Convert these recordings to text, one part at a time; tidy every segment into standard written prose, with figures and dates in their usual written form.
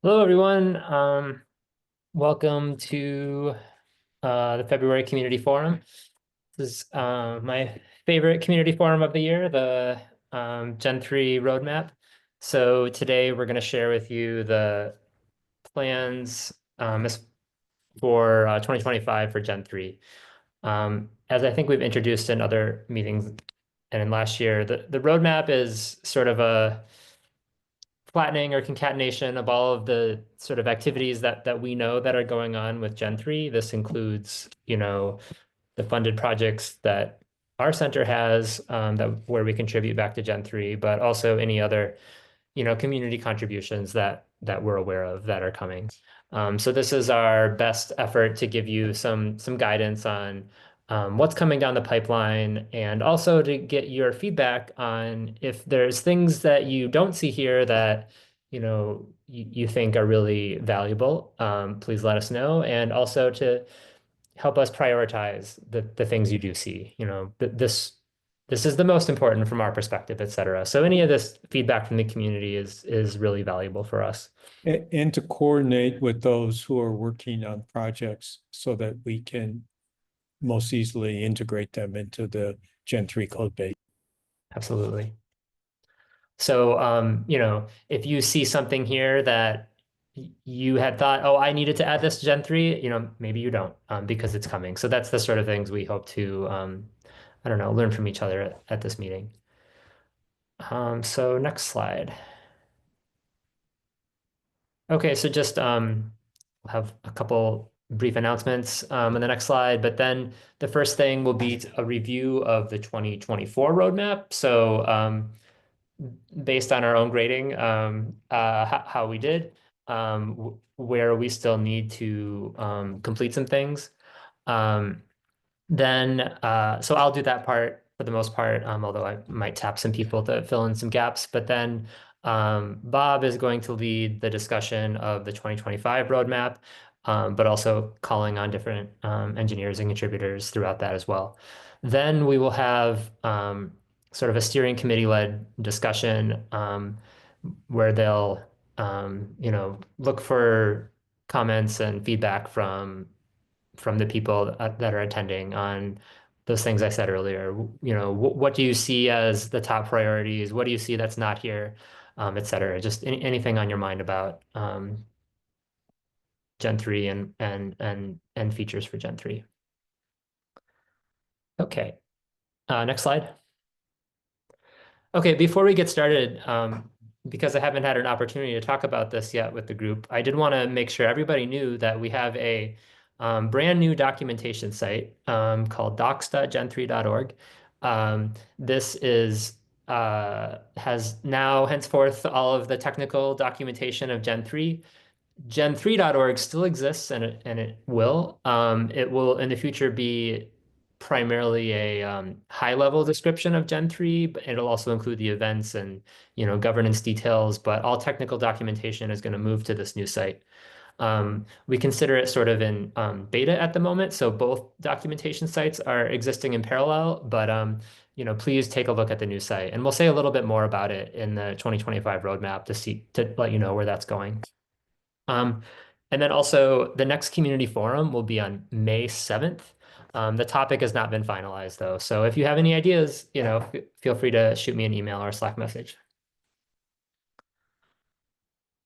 Hello, everyone. Welcome to the February Community Forum. This is my favorite community forum of the year, the Gen 3 Roadmap. So today we're going to share with you the plans for 2025 for Gen 3. As I think we've introduced in other meetings and in last year, the roadmap is sort of a flattening or concatenation of all of the sort of activities that we know that are going on with Gen 3. This includes, the funded projects that our center has that where we contribute back to Gen 3, but also any other, community contributions that we're aware of that are coming. So this is our best effort to give you some guidance on what's coming down the pipeline, and also to get your feedback on if there's things that you don't see here that you think are really valuable. Please let us know, and also to help us prioritize the things you do see. This is the most important from our perspective, et cetera. So any of this feedback from the community is really valuable for us. And to coordinate with those who are working on projects so that we can most easily integrate them into the Gen 3 code base. Absolutely. So, if you see something here that you had thought, oh, I needed to add this to Gen 3, maybe you don't, because it's coming. So that's the sort of things we hope to, I don't know, learn from each other at this meeting. So next slide. Okay, so just we'll have a couple brief announcements on the next slide, but then the first thing will be a review of the 2024 roadmap. So based on our own grading, how we did, where we still need to complete some things. Um, so I'll do that part for the most part, although I might tap some people to fill in some gaps. But then Bob is going to lead the discussion of the 2025 roadmap, but also calling on different engineers and contributors throughout that as well. Then we will have sort of a steering committee-led discussion where they'll, look for comments and feedback from the people that are attending on those things I said earlier. What do you see as the top priorities? What do you see that's not here, et cetera? Just anything on your mind about Gen 3 and features for Gen 3. Okay, next slide. Okay, before we get started, because I haven't had an opportunity to talk about this yet with the group, I did want to make sure everybody knew that we have a brand new documentation site called docs.gen3.org. This has now henceforth all of the technical documentation of Gen 3. Gen3.org still exists, and it will. It will in the future be primarily a high-level description of Gen 3, but it'll also include the events and governance details. But all technical documentation is going to move to this new site. We consider it sort of in beta at the moment, so both documentation sites are existing in parallel. But please take a look at the new site, and we'll say a little bit more about it in the 2025 roadmap to let you know where that's going. Um, and then also the next community forum will be on May 7th. The topic has not been finalized though. So if you have any ideas, feel free to shoot me an email or a Slack message.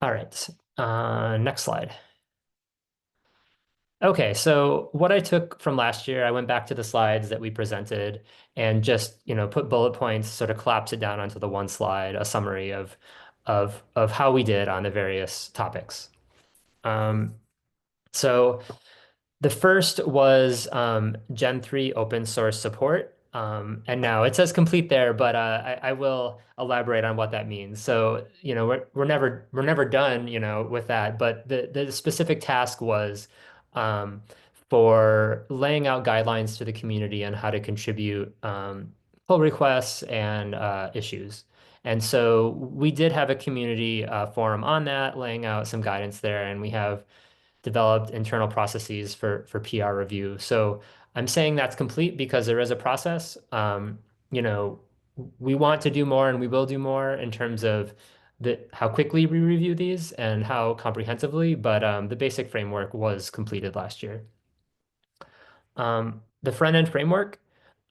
All right, next slide. Okay, so what I took from last year, I went back to the slides that we presented and just, put bullet points, sort of collapse it down onto the one slide, a summary of how we did on the various topics. So the first was Gen 3 open source support. And now it says complete there, but I will elaborate on what that means. So, we're never done, with that. But the specific task was um, for laying out guidelines to the community on how to contribute pull requests and issues. And so we did have a community forum on that, laying out some guidance there, and we have developed internal processes for PR review. So I'm saying that's complete because there is a process. We want to do more and we will do more in terms of how quickly we review these and how comprehensively, but the basic framework was completed last year. The front end framework,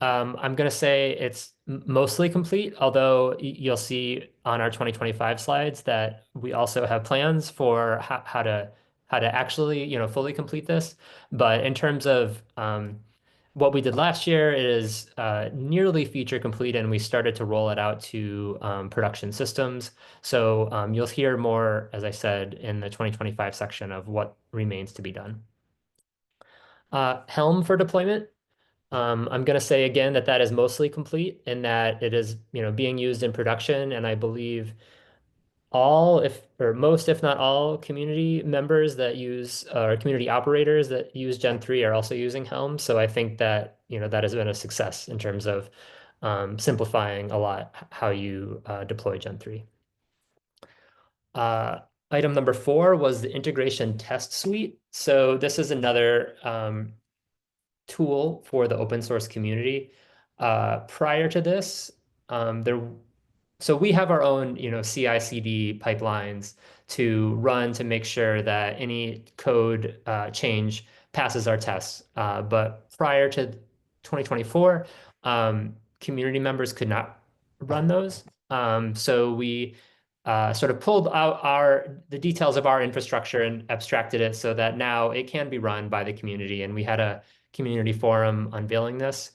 I'm going to say it's mostly complete, although you'll see on our 2025 slides that we also have plans for how to actually, fully complete this. But in terms of what we did last year is nearly feature complete, and we started to roll it out to production systems. So you'll hear more, as I said, in the 2025 section of what remains to be done. Helm for deployment. I'm going to say again that that is mostly complete and that it is, being used in production. And I believe all, if or most, if not all, community members that use or community operators that use Gen 3 are also using Helm. So I think that, that has been a success in terms of simplifying a lot how you deploy Gen 3. Item number 4 was the integration test suite. So this is another tool for the open source community. Prior to this, there so we have our own, CI/CD pipelines to run to make sure that any code change passes our tests. But prior to 2024, community members could not run those. So we sort of pulled out the details of our infrastructure and abstracted it so that now it can be run by the community. And we had a community forum unveiling this.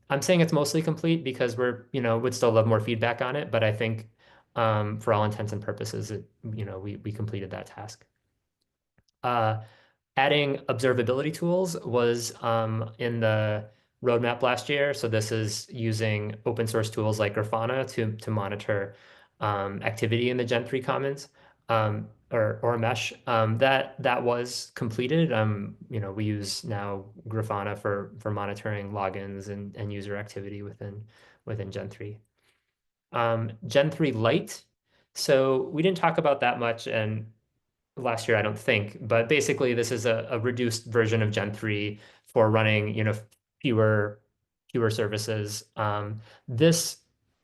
I'm saying it's mostly complete because would still love more feedback on it, but I think for all intents and purposes, we completed that task. Uh, Adding observability tools was in the roadmap last year. So this is using open source tools like Grafana to monitor activity in the Gen 3 commons or mesh. That was completed. We use now Grafana for monitoring logins and user activity within Gen 3. Gen 3 Lite. So we didn't talk about that much and last year, I don't think, but basically this is a reduced version of Gen 3 for running, fewer services. This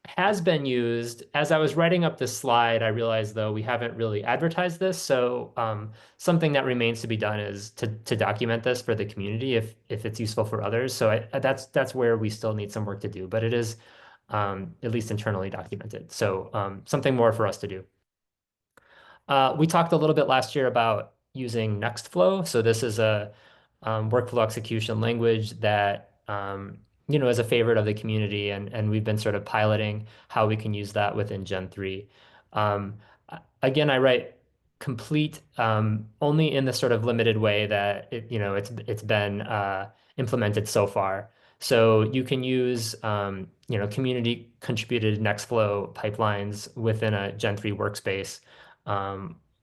has been used. As I was writing up this slide, I realized though we haven't really advertised this. So something that remains to be done is to document this for the community if it's useful for others. So that's where we still need some work to do, but it is at least internally documented. So something more for us to do. We talked a little bit last year about using Nextflow. So this is a workflow execution language that is a favorite of the community, and we've been sort of piloting how we can use that within Gen 3. Again, I write complete only in the sort of limited way that it's been implemented so far. So you can use community contributed Nextflow pipelines within a Gen 3 workspace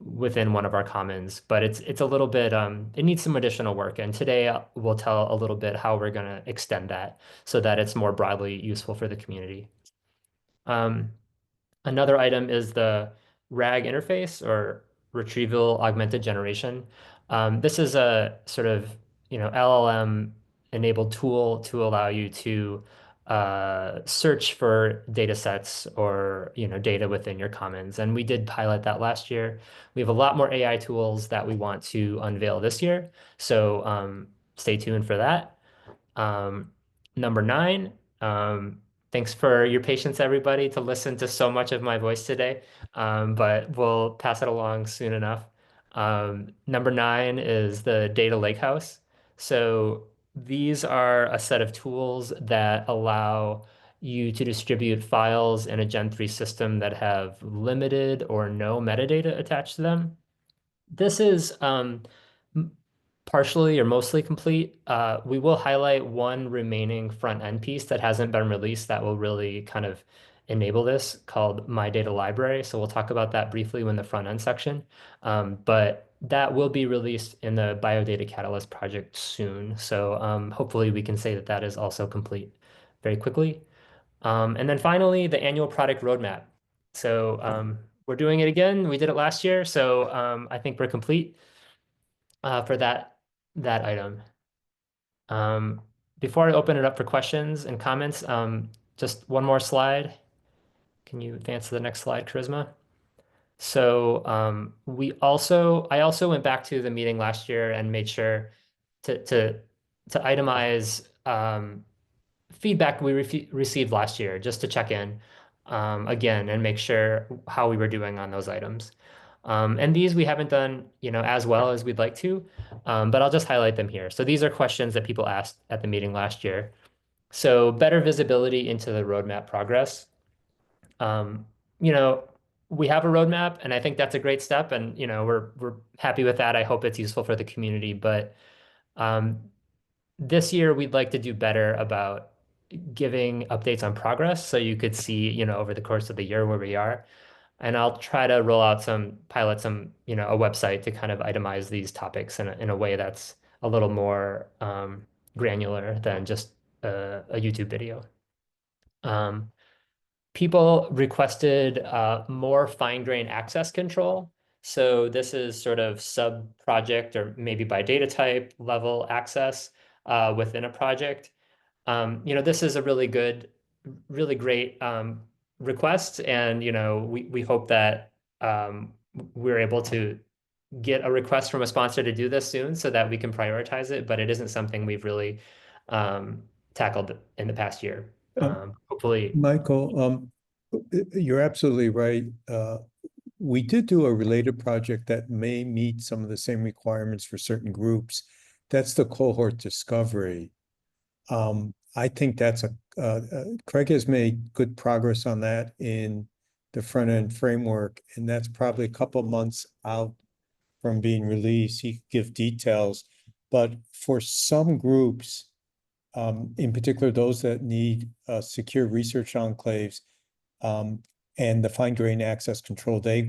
within one of our commons, but it's a little bit it needs some additional work. And today we'll tell a little bit how we're going to extend that so that it's more broadly useful for the community. Another item is the RAG interface or retrieval augmented generation. This is a sort of LLM enabled tool to allow you to search for data sets or data within your commons. And we did pilot that last year. We have a lot more AI tools that we want to unveil this year. So stay tuned for that. Number 9, thanks for your patience, everybody, to listen to so much of my voice today, but we'll pass it along soon enough. Number 9 is the data lakehouse. So these are a set of tools that allow you to distribute files in a Gen 3 system that have limited or no metadata attached to them. This is partially or mostly complete. We will highlight one remaining front end piece that hasn't been released that will really kind of enable this called My Data Library. So we'll talk about that briefly in the front end section. But that will be released in the Biodata Catalyst project soon. So hopefully we can say that that is also complete very quickly. And then finally, the annual product roadmap. So we're doing it again. We did it last year. So I think we're complete for that item. Before I open it up for questions and comments, just one more slide. Can you advance to the next slide, Charisma? So I also went back to the meeting last year and made sure to to to itemize feedback we received last year, just to check in again and make sure how we were doing on those items. And these we haven't done, as well as we'd like to, but I'll just highlight them here. So these are questions that people asked at the meeting last year. So better visibility into the roadmap progress. Um, you know, we have a roadmap, and I think that's a great step, and we're happy with that. I hope it's useful for the community, but um, this year we'd like to do better about giving updates on progress, so you could see, over the course of the year where we are. And I'll try to roll out pilot some, a website to kind of itemize these topics in a way that's a little more granular than just a YouTube video. Um, People requested more fine-grained access control. So this is sort of sub-project or maybe by data type level access within a project. This is a really great request, and we hope that we're able to get a request from a sponsor to do this soon so that we can prioritize it. But it isn't something we've really um, tackled in the past year. Um, Hopefully. Michael, you're absolutely right. We did do a related project that may meet some of the same requirements for certain groups. That's the cohort discovery. I think Craig has made good progress on that in the front end framework, and that's probably a couple months out from being released. He could give details, but for some groups, in particular those that need secure research enclaves, um, and the fine-grained access control, they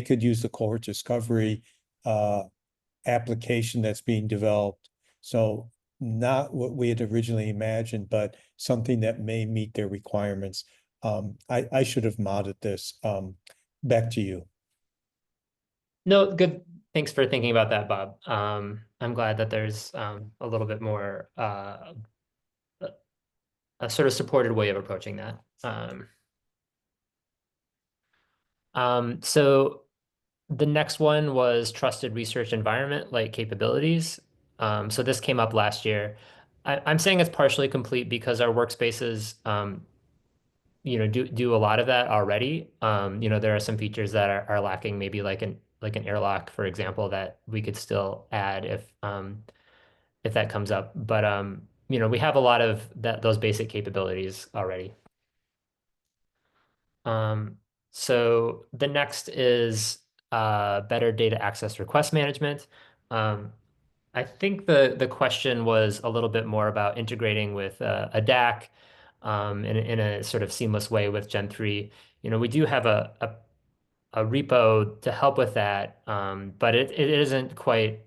could use the cohort discovery application that's being developed. So not what we had originally imagined, but something that may meet their requirements. I should have modded this. Back to you. No, good. Thanks for thinking about that, Bob. I'm glad that there's a little bit more a sort of supported way of approaching that. So the next one was trusted research environment like capabilities. So this came up last year. I'm saying it's partially complete because our workspaces, do a lot of that already. There are some features that are lacking, maybe like an airlock, for example, that we could still add if that comes up. But we have a lot of those basic capabilities already. Um, so the next is better data access request management. Um, I think the question was a little bit more about integrating with a DAC in a sort of seamless way with Gen 3. We do have a repo to help with that, but it isn't quite.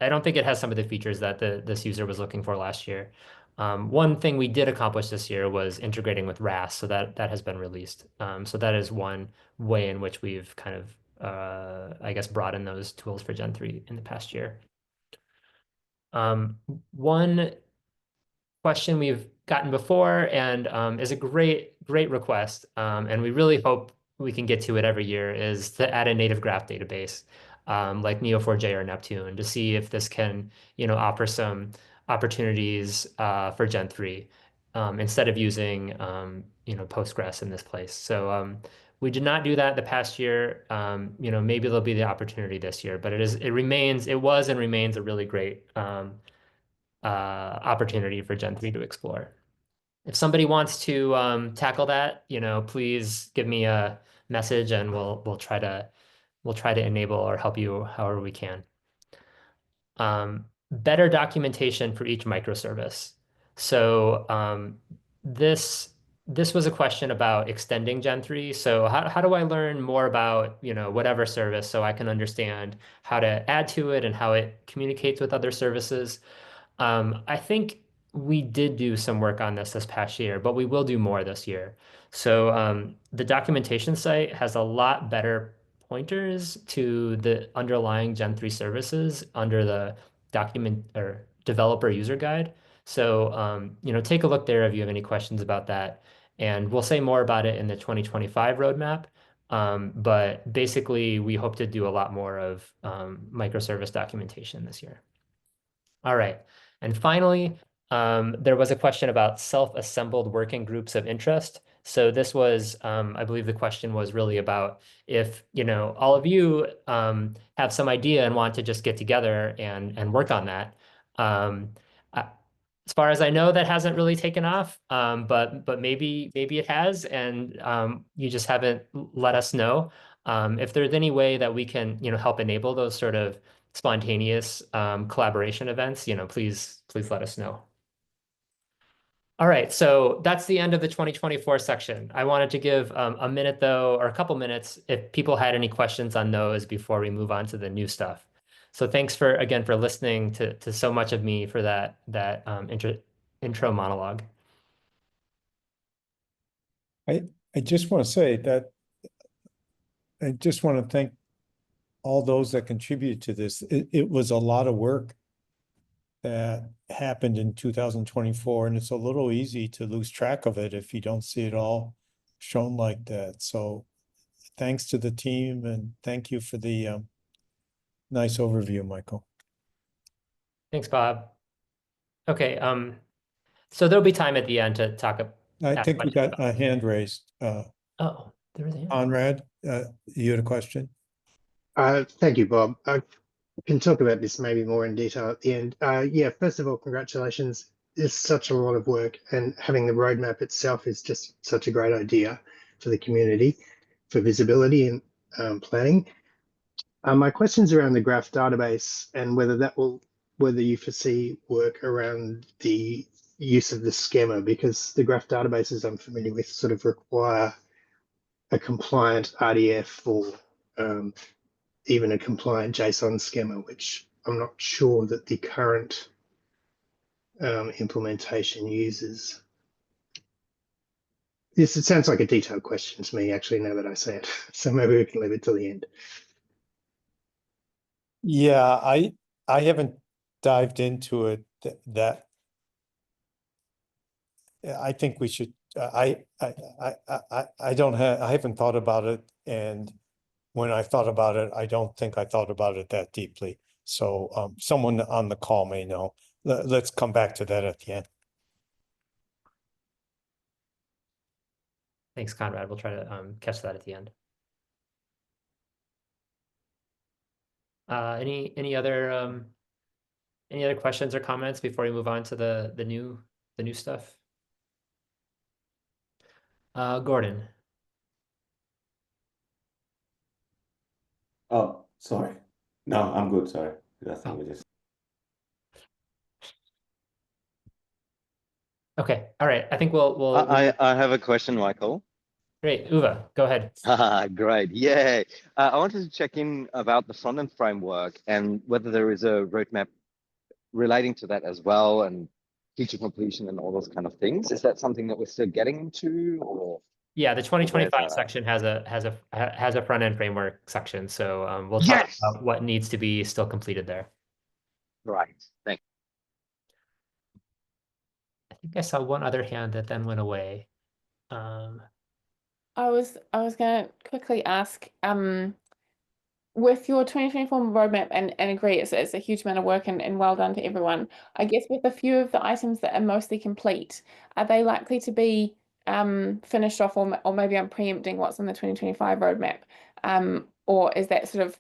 I don't think it has some of the features that this user was looking for last year. One thing we did accomplish this year was integrating with RAS, so that has been released. So that is one way in which we've kind of, I guess, brought in those tools for Gen 3 in the past year. One question we've gotten before and is a great request, and we really hope we can get to it every year, is to add a native graph database like Neo4j or Neptune to see if this can, offer some opportunities for Gen 3 instead of using, Postgres in this place. So we did not do that the past year. Maybe there'll be the opportunity this year, but it was and remains a really great opportunity for Gen 3 to explore. If somebody wants to tackle that, please give me a message and we'll try to enable or help you however we can. Better documentation for each microservice. So this was a question about extending Gen 3. So how do I learn more about, whatever service so I can understand how to add to it and how it communicates with other services? I think we did do some work on this past year, but we will do more this year. So the documentation site has a lot better pointers to the underlying Gen 3 services under the document or developer user guide. So take a look there if you have any questions about that. And we'll say more about it in the 2025 roadmap. But basically, we hope to do a lot more of microservice documentation this year. All right. And finally, there was a question about self-assembled working groups of interest. So this was, I believe the question was really about if, all of you have some idea and want to just get together and work on that. Um, I, as far as I know, that hasn't really taken off, but maybe it has, and you just haven't let us know. If there's any way that we can, help enable those sort of spontaneous collaboration events, please let us know. All right, so that's the end of the 2024 section. I wanted to give a minute though, or a couple minutes, if people had any questions on those before we move on to the new stuff. So thanks again for listening to so much of me for that intro monologue. I just want to say that I just want to thank all those that contributed to this. It was a lot of work that happened in 2024, and it's a little easy to lose track of it if you don't see it all shown like that. So thanks to the team, and thank you for the nice overview, Michael. Thanks, Bob. Okay, so there'll be time at the end to talk. I ask think we questions got about. a hand raised. Oh, there was a hand. Conrad, you had a question? Thank you, Bob. I can talk about this maybe more in detail at the end. Yeah, first of all, congratulations. It's such a lot of work, and having the roadmap itself is just such a great idea for the community for visibility and planning. My question's around the graph database and whether you foresee work around the use of the schema, because the graph databases I'm familiar with sort of require a compliant RDF or even a compliant JSON schema, which I'm not sure that the current implementation uses. Yes, it sounds like a detailed question to me, actually, now that I say it. So maybe we can leave it till the end. Yeah, I haven't dived into it that I think we should. I haven't thought about it, and when I thought about it, I don't think I thought about it that deeply. So someone on the call may know. Let's come back to that at the end. Thanks, Conrad. We'll try to catch that at the end. Any other questions or comments before we move on to the new stuff? Gordon. Oh, sorry. No, I'm good. Sorry. I think we just. Okay. All right. I think we'll I have a question, Michael. Great. Uwe, go ahead. Great. Yeah. I wanted to check in about the front-end framework and whether there is a roadmap relating to that as well, and feature completion and all those kind of things. Is that something that we're still getting into, or? Yeah, the 2025 where's that? section has a front-end framework section. So we'll talk Yes. about what needs to be still completed there. Right. Thanks. I think I saw one other hand that then went away. I was gonna quickly ask, with your 2024 roadmap and agree it's a huge amount of work and well done to everyone. I guess with a few of the items that are mostly complete, are they likely to be finished off, or maybe I'm preempting what's in the 2025 roadmap, or is that sort of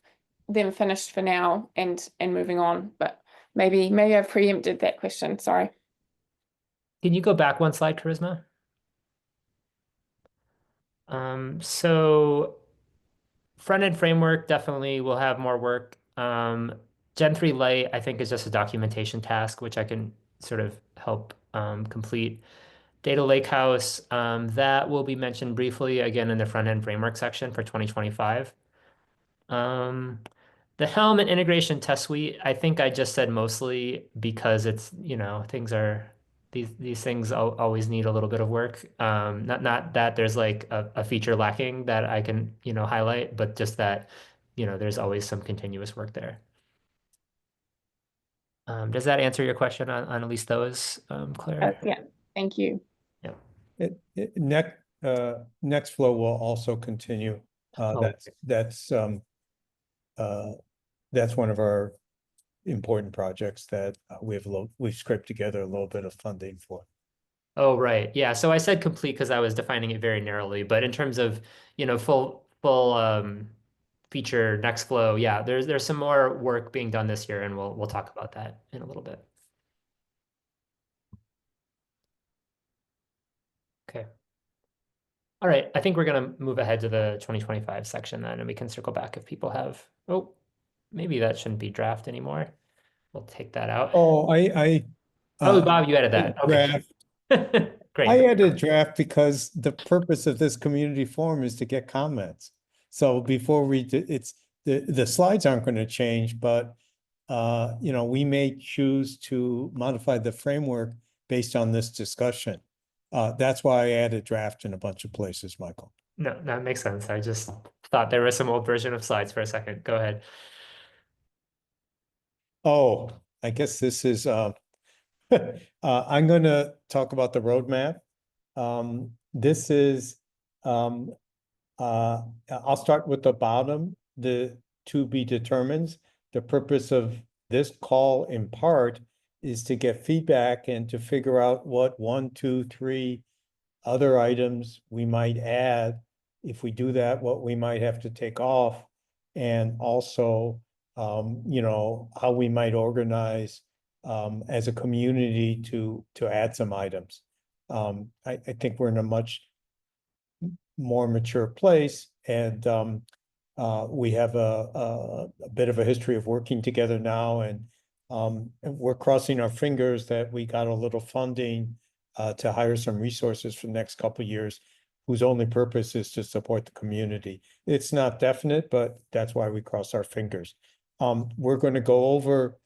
them finished for now and moving on? But maybe I've preempted that question. Sorry. Can you go back one slide, Charisma? So front-end framework definitely will have more work. Gen3 Lite, I think, is just a documentation task, which I can sort of help complete. Data Lakehouse, that will be mentioned briefly again in the front-end framework section for 2025. The Helm and integration test suite, I think I just said mostly because it's, these things always need a little bit of work. Not that there's like a feature lacking that I can, highlight, but just that, there's always some continuous work there. Does that answer your question on at least those, Claire? Yeah, thank you. Yeah. Nextflow will also continue Oh. That's one of our important projects that we've scraped together a little bit of funding for. Oh, right. Yeah. So I said complete because I was defining it very narrowly, but in terms of, full feature Nextflow, yeah, there's some more work being done this year, and we'll talk about that in a little bit. Okay. All right. I think we're gonna move ahead to the 2025 section then, and we can circle back if people have, oh, maybe that shouldn't be draft anymore. We'll take that out. Oh, Oh, Bob, you added that. Okay. draft. Great. I added draft because the purpose of this community forum is to get comments. So before we do, the slides aren't going to change, but we may choose to modify the framework based on this discussion. That's why I added draft in a bunch of places, Michael. No, that makes sense. I just thought there was some old version of slides for a second. Go ahead. Oh, I guess this is I'm going to talk about the roadmap. This is I'll start with the bottom, the to be determined. The purpose of this call in part is to get feedback and to figure out what 1, 2, 3 other items we might add. If we do that, what we might have to take off, and also, how we might organize as a community to add some items. I think we're in a much more mature place, and we have a bit of a history of working together now, and we're crossing our fingers that we got a little funding to hire some resources for the next couple of years, whose only purpose is to support the community. It's not definite, but that's why we cross our fingers. We're going to go over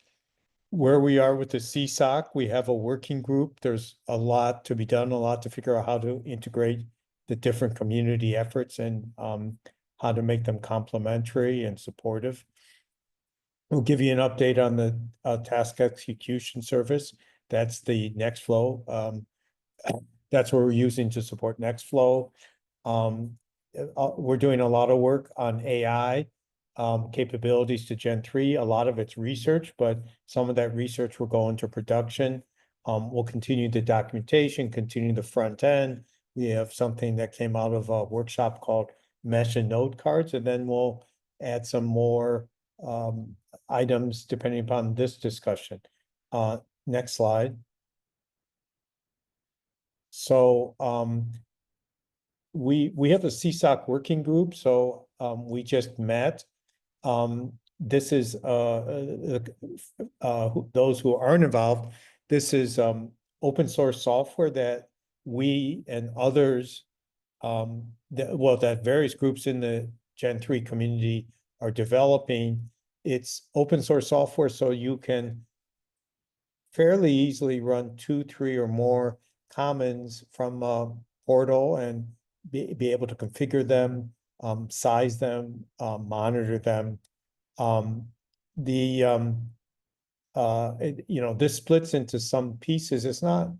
where we are with the CSOC. We have a working group. There's a lot to be done, a lot to figure out how to integrate the different community efforts and how to make them complementary and supportive. We'll give you an update on the task execution service. That's the Nextflow. That's what we're using to support Nextflow. We're doing a lot of work on AI capabilities to Gen3. A lot of it's research, but some of that research will go into production. We'll continue the documentation, continue the front end. We have something that came out of a workshop called Mesh and Node Cards, and then we'll add some more items depending upon this discussion. Next slide. So we have a CSOC working group, so we just met. This is those who aren't involved. This is open source software that we and others, that various groups in the Gen3 community are developing. It's open source software, so you can fairly easily run 2, 3, or more commons from a portal and be able to configure them, size them, monitor them. This splits into some pieces. It's not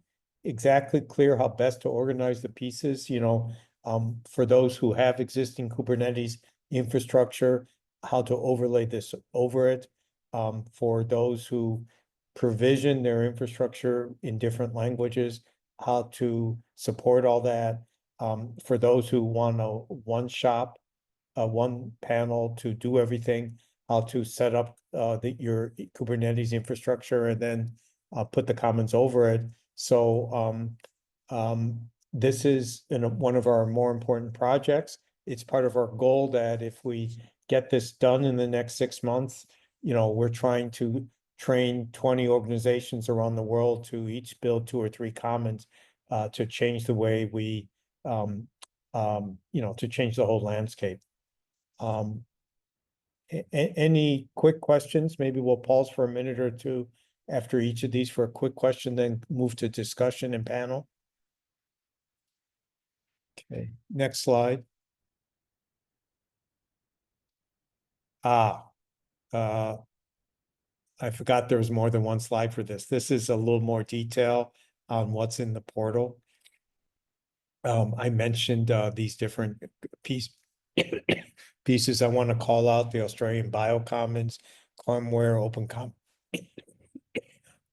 exactly clear how best to organize the pieces, for those who have existing Kubernetes infrastructure, how to overlay this over it. For those who provision their infrastructure in different languages, how to support all that. For those who want a one panel to do everything, how to set up your Kubernetes infrastructure and then put the commons over it. So this is one of our more important projects. It's part of our goal that if we get this done in the next 6 months, we're trying to train 20 organizations around the world to each build 2 or 3 commons to change the way we, to change the whole landscape. Any quick questions? Maybe we'll pause for a minute or two after each of these for a quick question, then move to discussion and panel. Okay, next slide. I forgot there was more than one slide for this. This is a little more detail on what's in the portal. I mentioned these different pieces. pieces. I want to call out the Australian Biocommons, Climware,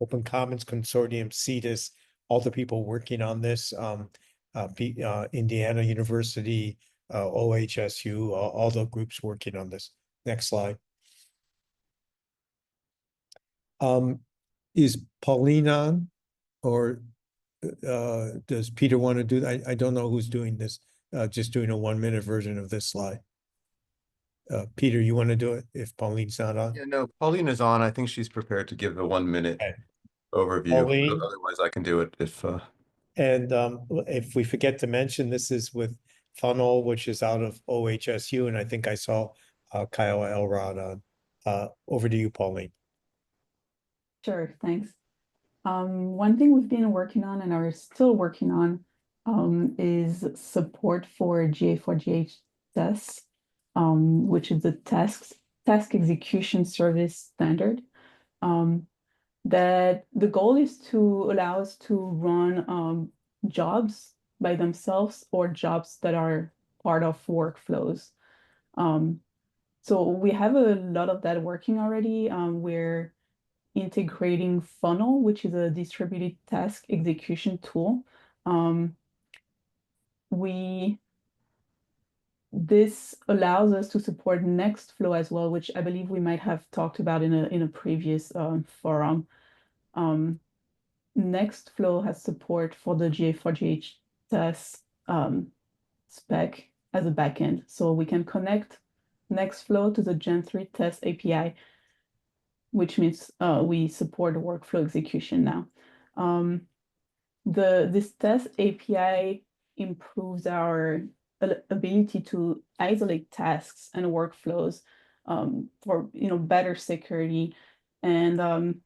Open Commons Consortium, CTDS, all the people working on this, Indiana University, OHSU, all the groups working on this. Next slide. Is Pauline on, or does Peter want to do that? I don't know who's doing this, just doing a 1-minute version of this slide. Peter, you want to do it if Pauline's not on? Yeah, no, Pauline is on. I think she's prepared to give the 1-minute Okay. overview. Pauline? Otherwise, I can do it if. And if we forget to mention, this is with Funnel, which is out of OHSU, and I think I saw Kyle Elrod on. Over to you, Pauline. Sure, thanks. One thing we've been working on and are still working on is support for GA4GH tests, which is the task execution service standard. That the goal is to allow us to run jobs by themselves or jobs that are part of workflows. So we have a lot of that working already. We're integrating Funnel, which is a distributed task execution tool. This allows us to support Nextflow as well, which I believe we might have talked about in a previous forum. Nextflow has support for the GA4GH test spec as a backend, so we can connect Nextflow to the Gen3 test API, which means we support workflow execution now. This test API improves our ability to isolate tasks and workflows for better security, and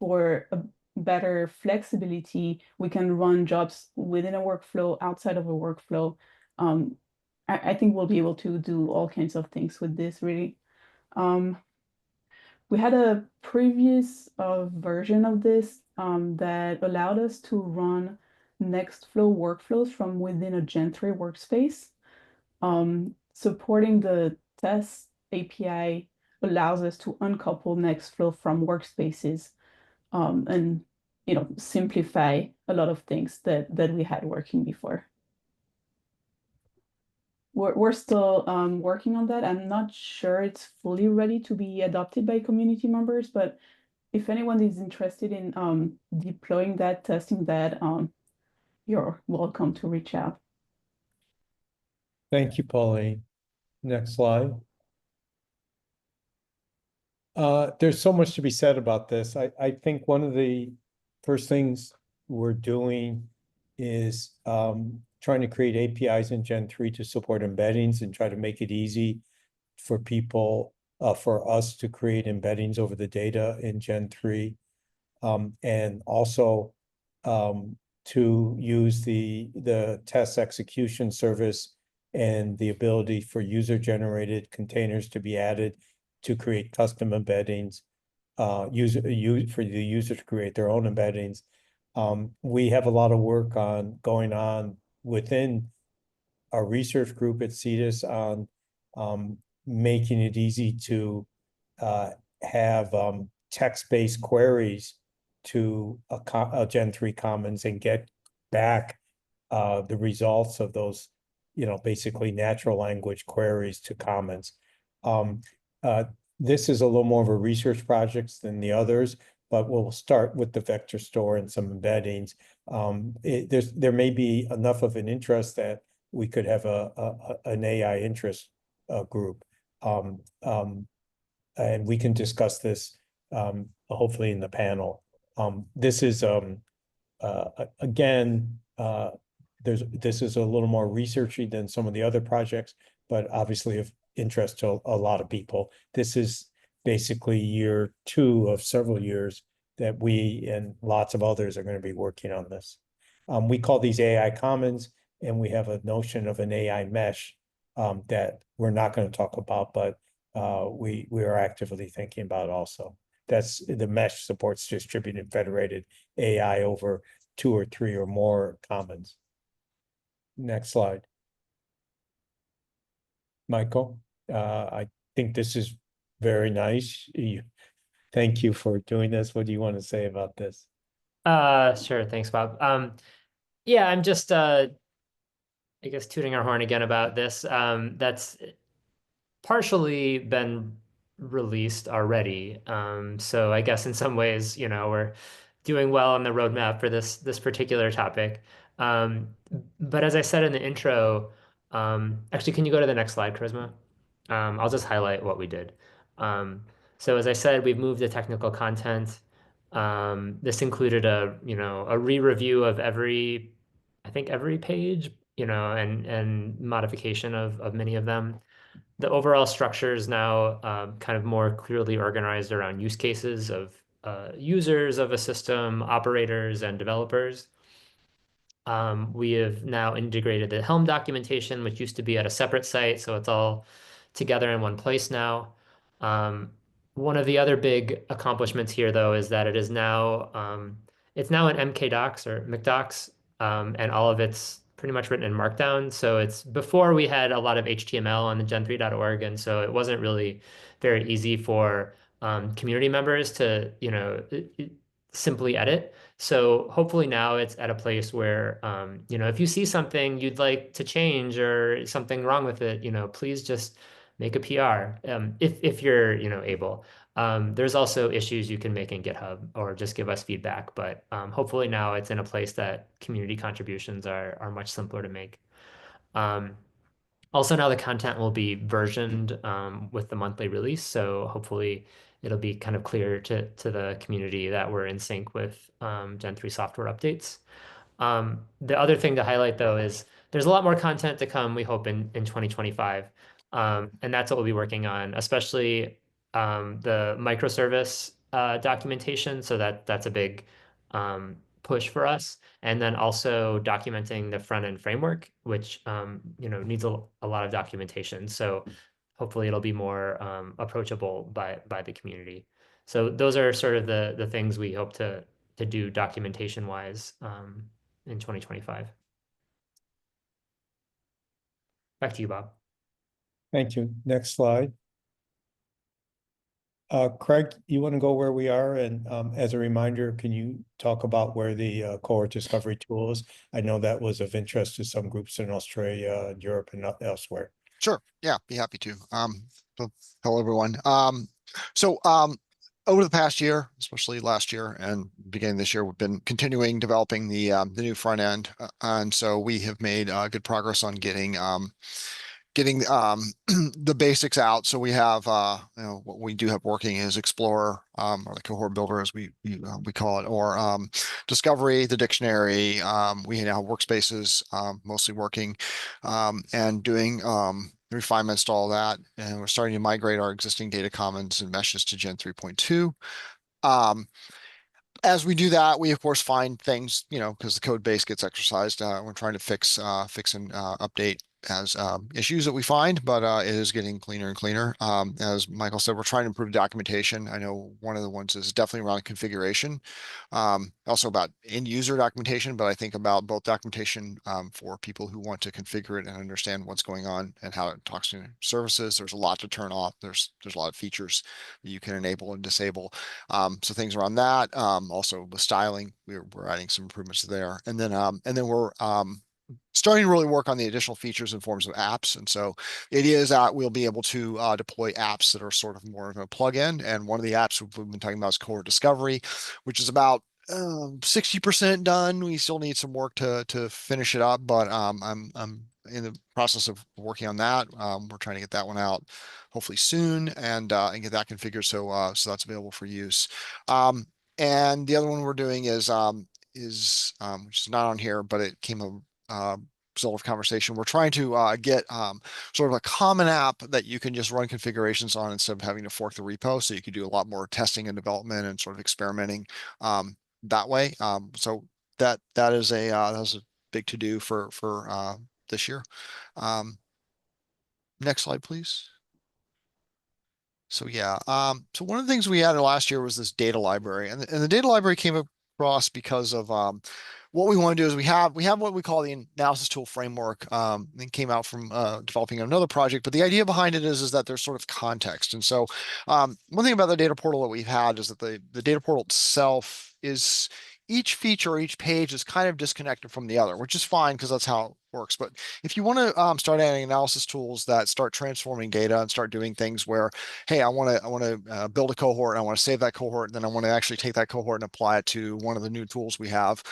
for a better flexibility. We can run jobs within a workflow, outside of a workflow. I think we'll be able to do all kinds of things with this, really. We had a previous version of this that allowed us to run Nextflow workflows from within a Gen3 workspace. Supporting the test API allows us to uncouple Nextflow from workspaces and simplify a lot of things that we had working before. We're still working on that. I'm not sure it's fully ready to be adopted by community members, but if anyone is interested in deploying that, testing that, you're welcome to reach out. Thank you, Pauline. Next slide. There's so much to be said about this. I think one of the first things we're doing is trying to create APIs in Gen3 to support embeddings and try to make it easy for people, for us to create embeddings over the data in Gen3. And also to use the test execution service and the ability for user-generated containers to be added to create custom embeddings, for the user to create their own embeddings. We have a lot of work going on within our research group at CTDS on making it easy to have text-based queries to a Gen3 Commons and get back the results of those, basically natural language queries to Commons. This is a little more of a research project than the others, but we'll start with the vector store and some embeddings. There may be enough of an interest that we could have an AI interest group. And we can discuss this hopefully in the panel. This is again, this is a little more researchy than some of the other projects, but obviously of interest to a lot of people. This is basically year 2 of several years that we and lots of others are going to be working on this. We call these AI Commons, and we have a notion of an AI mesh that we're not going to talk about, but we are actively thinking about also. That's the mesh supports distributed federated AI over 2 or 3 or more commons. Next slide. Michael, I think this is very nice. Thank you for doing this. What do you want to say about this? Sure. Thanks, Bob. Yeah, I'm just I guess tooting our horn again about this. That's partially been released already. So I guess in some ways, we're doing well on the roadmap for this particular topic. Um, but as I said in the intro, actually, can you go to the next slide, Charisma? I'll just highlight what we did. So as I said, we've moved the technical content. This included a re-review of I think every page, and modification of many of them. The overall structure is now kind of more clearly organized around use cases of users of a system, operators, and developers. We have now integrated the Helm documentation, which used to be at a separate site, so it's all together in one place now. One of the other big accomplishments here, though, is that it's now in MKDocs or McDocs, and all of it's pretty much written in Markdown. So it's before we had a lot of HTML on the gen3.org, and so it wasn't really very easy for community members to, simply edit. So hopefully now it's at a place where, if you see something you'd like to change or something wrong with it, please just make a PR, if you're, able. There's also issues you can make in GitHub or just give us feedback, but hopefully now it's in a place that community contributions are much simpler to make. Also, now the content will be versioned with the monthly release, so hopefully it'll be kind of clear to the community that we're in sync with Gen3 software updates. The other thing to highlight, though, is there's a lot more content to come, we hope, in 2025. And that's what we'll be working on, especially the microservice documentation. So that's a big push for us. And then also documenting the front end framework, which needs a lot of documentation. So hopefully it'll be more approachable by the community. So those are sort of the things we hope to do documentation wise in 2025. Back to you, Bob. Thank you. Next slide. Craig, you want to go where we are? And as a reminder, can you talk about where the cohort discovery tool is? I know that was of interest to some groups in Australia, Europe, and not elsewhere. Sure. Yeah, be happy to. So hello, everyone. Over the past year, especially last year and beginning this year, we've been continuing developing the new front end, and so we have made good progress on getting the basics out. So we have what we do have working is Explorer, or the cohort builder as we call it, or Discovery, the dictionary. We now have workspaces mostly working, and doing refinements to all that. And we're starting to migrate our existing data commons and meshes to Gen 3.2. As we do that, we of course find things, because the code base gets exercised. We're trying to fix and update as issues that we find, but it is getting cleaner and cleaner. As Michael said, we're trying to improve documentation. I know one of the ones is definitely around configuration, also about end user documentation, but I think about both documentation for people who want to configure it and understand what's going on and how it talks to services. There's a lot to turn off. There's a lot of features that you can enable and disable. So things around that. Also with styling, we're adding some improvements there, and then we're starting to really work on the additional features and forms of apps. And so it is that we'll be able to deploy apps that are sort of more of a plugin. And one of the apps we've been talking about is Cohort Discovery, which is about 60% done. We still need some work to finish it up, but I'm in the process of working on that. We're trying to get that one out hopefully soon and get that configured so that's available for use. And the other one we're doing is which is not on here, but it came a result of conversation. We're trying to get sort of a common app that you can just run configurations on instead of having to fork the repo. So you can do a lot more testing and development and sort of experimenting that way. So that is a big to do for this year. Next slide, please. So yeah, so one of the things we added last year was this data library, and the data library came across because of what we want to do is we have what we call the analysis tool framework. It came out from developing another project, but the idea behind it is that there's sort of context. And so one thing about the data portal that we've had is that the data portal itself is each feature, each page is kind of disconnected from the other, which is fine because that's how it works. But if you want to start adding analysis tools that start transforming data and start doing things where, hey, I want to build a cohort, and I want to save that cohort, and then I want to actually take that cohort and apply it to one of the new tools we have,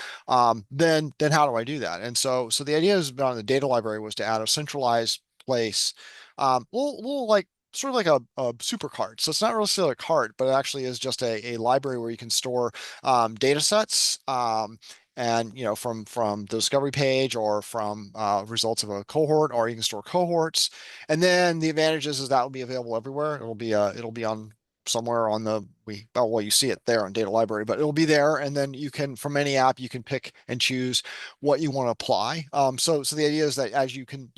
then how do I do that? And so the idea is on the data library was to add a centralized place, little like sort of like a super cart. So it's not really a cart, but it actually is just a library where you can store data sets, and from the discovery page or from results of a cohort, or you can store cohorts. And then the advantage is that will be available everywhere. It'll be on somewhere on the well, you see it there on data library, but it'll be there. And then you can, from any app, you can pick and choose what you want to apply. So the idea is that as you can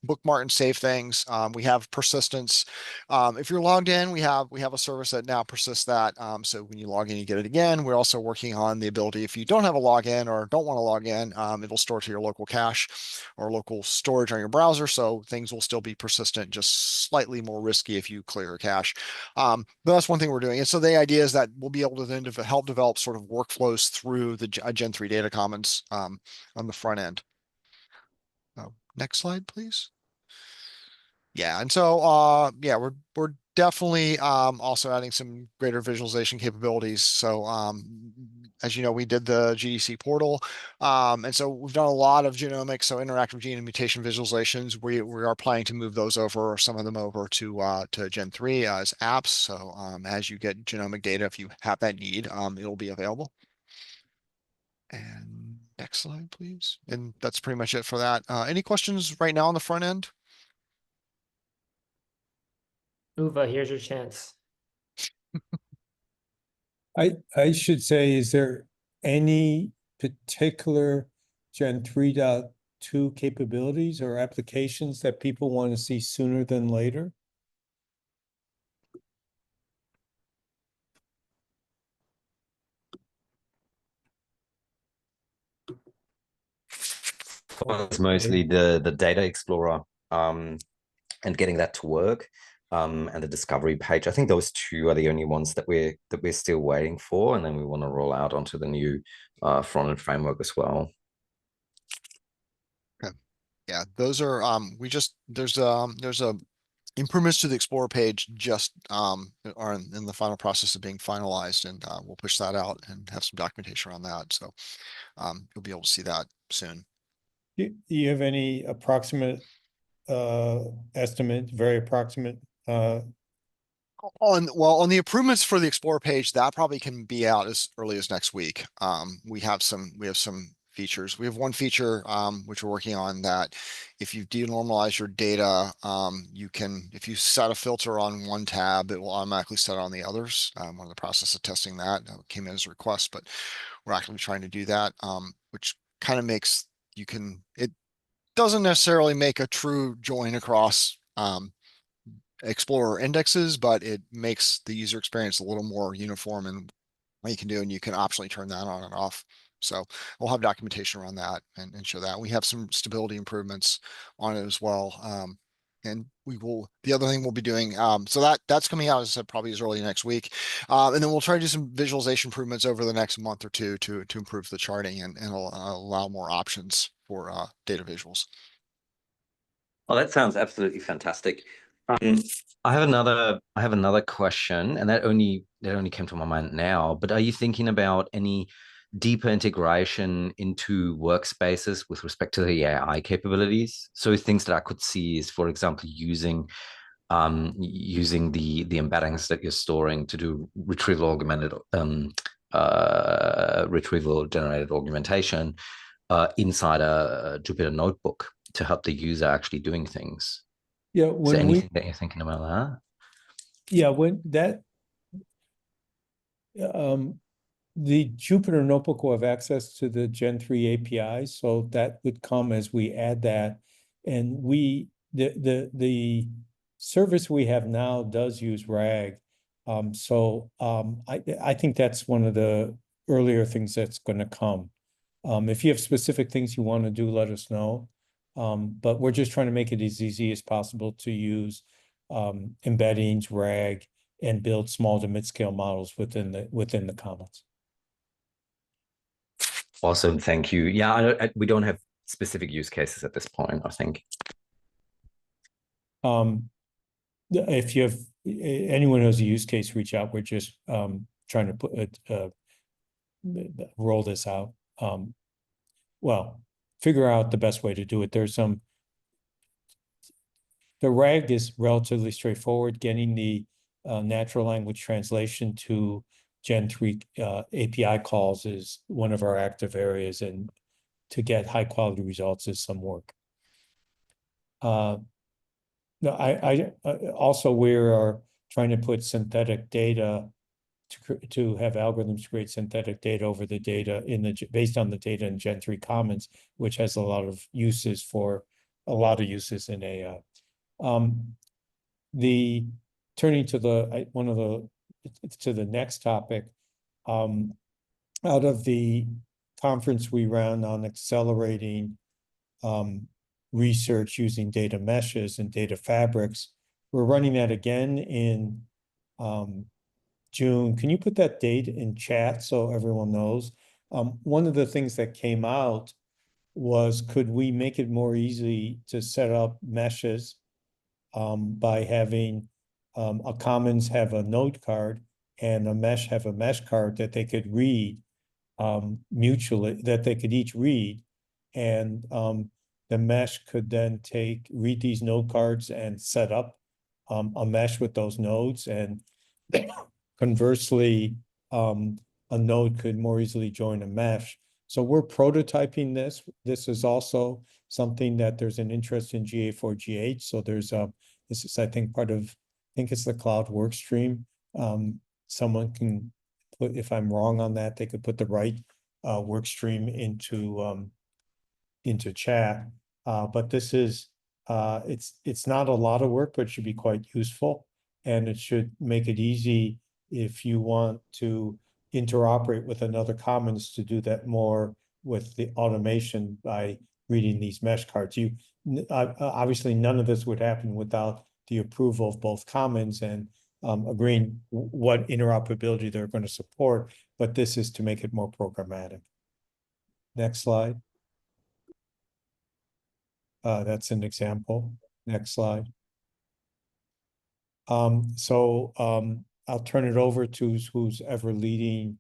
bookmark and save things. We have persistence. If you're logged in, we have a service that now persists that. So when you log in, you get it again. We're also working on the ability, if you don't have a login or don't want to log in, it'll store to your local cache or local storage on your browser. So things will still be persistent, just slightly more risky if you clear your cache. But that's one thing we're doing. And so the idea is that we'll be able to then help develop sort of workflows through the Gen3 Data Commons on the front end. Next slide, please. Yeah, and so yeah, we're definitely also adding some greater visualization capabilities. So as you know, we did the GDC portal, and so we've done a lot of genomics, so interactive gene and mutation visualizations. We are planning to move those over, or some of them over to Gen3 as apps. So as you get genomic data, if you have that need, it'll be available. And next slide, please. And that's pretty much it for that. Any questions right now on the front end? Uva, here's your chance. I should say, is there any particular Gen 3.2 capabilities or applications that people want to see sooner than later? It's mostly the data explorer, and getting that to work, and the discovery page. I think those two are the only ones that we're still waiting for, and then we want to roll out onto the new front-end framework as well. Okay. Yeah, those are there's a improvements to the Explorer page just are in the final process of being finalized, and we'll push that out and have some documentation around that. So you'll be able to see that soon. Do you have any approximate estimate, very approximate? On the improvements for the Explorer page, that probably can be out as early as next week. We have some features. We have one feature which we're working on, that if you denormalize your data, you can, if you set a filter on one tab, it will automatically set on the others. We're in the process of testing that. That came in as a request, but we're actively trying to do that, which kind of makes it doesn't necessarily make a true join across Explorer indexes, but it makes the user experience a little more uniform in what you can do, and you can optionally turn that on and off. So we'll have documentation around that and show that. We have some stability improvements on it as well. And the other thing we'll be doing, so that's coming out, as I said, probably as early next week. And then we'll try to do some visualization improvements over the next month or two to improve the charting and allow more options for data visuals. Oh, that sounds absolutely fantastic. I have another question, and that only came to my mind now. But are you thinking about any deeper integration into workspaces with respect to the AI capabilities? So things that I could see is, for example, using the embeddings that you're storing to do retrieval generated augmentation inside a Jupyter notebook to help the user actually doing things. Yeah, Is there anything that you're thinking about that? Yeah, when that the Jupyter Notebook will have access to the Gen3 APIs, so that would come as we add that. And the service we have now does use RAG. I think that's one of the earlier things that's going to come. If you have specific things you want to do, let us know. But we're just trying to make it as easy as possible to use embeddings, RAG, and build small to mid-scale models within the commons. Awesome, thank you. Yeah, we don't have specific use cases at this point, I think. If you have anyone who has a use case, reach out. We're just trying to put roll this out. Well, figure out the best way to do it. The RAG is relatively straightforward. Getting the natural language translation to Gen3 API calls is one of our active areas, and to get high quality results is some work. No, I also we are trying to put synthetic data to have algorithms create synthetic data over the data based on the data in Gen3 Commons, which has a lot of uses in AI. Turning to the next topic, out of the conference we ran on accelerating research using data meshes and data fabrics, we're running that again in June. Can you put that date in chat so everyone knows? One of the things that came out was, could we make it more easy to set up meshes by having a commons have a node card and a mesh have a mesh card that they could read mutually, that they could each read, and the mesh could then read these node cards and set up a mesh with those nodes, and conversely, a node could more easily join a mesh. So we're prototyping this. This is also something that there's an interest in GA4GH. So there's this is, I think, I think it's the cloud work stream. Someone can put, if I'm wrong on that, they could put the right work stream into chat. But this is, it's not a lot of work, but it should be quite useful. And it should make it easy if you want to interoperate with another commons to do that more with the automation by reading these mesh cards. Obviously, none of this would happen without the approval of both commons and agreeing what interoperability they're going to support, but this is to make it more programmatic. Next slide. That's an example. Next slide. I'll turn it over to who's ever leading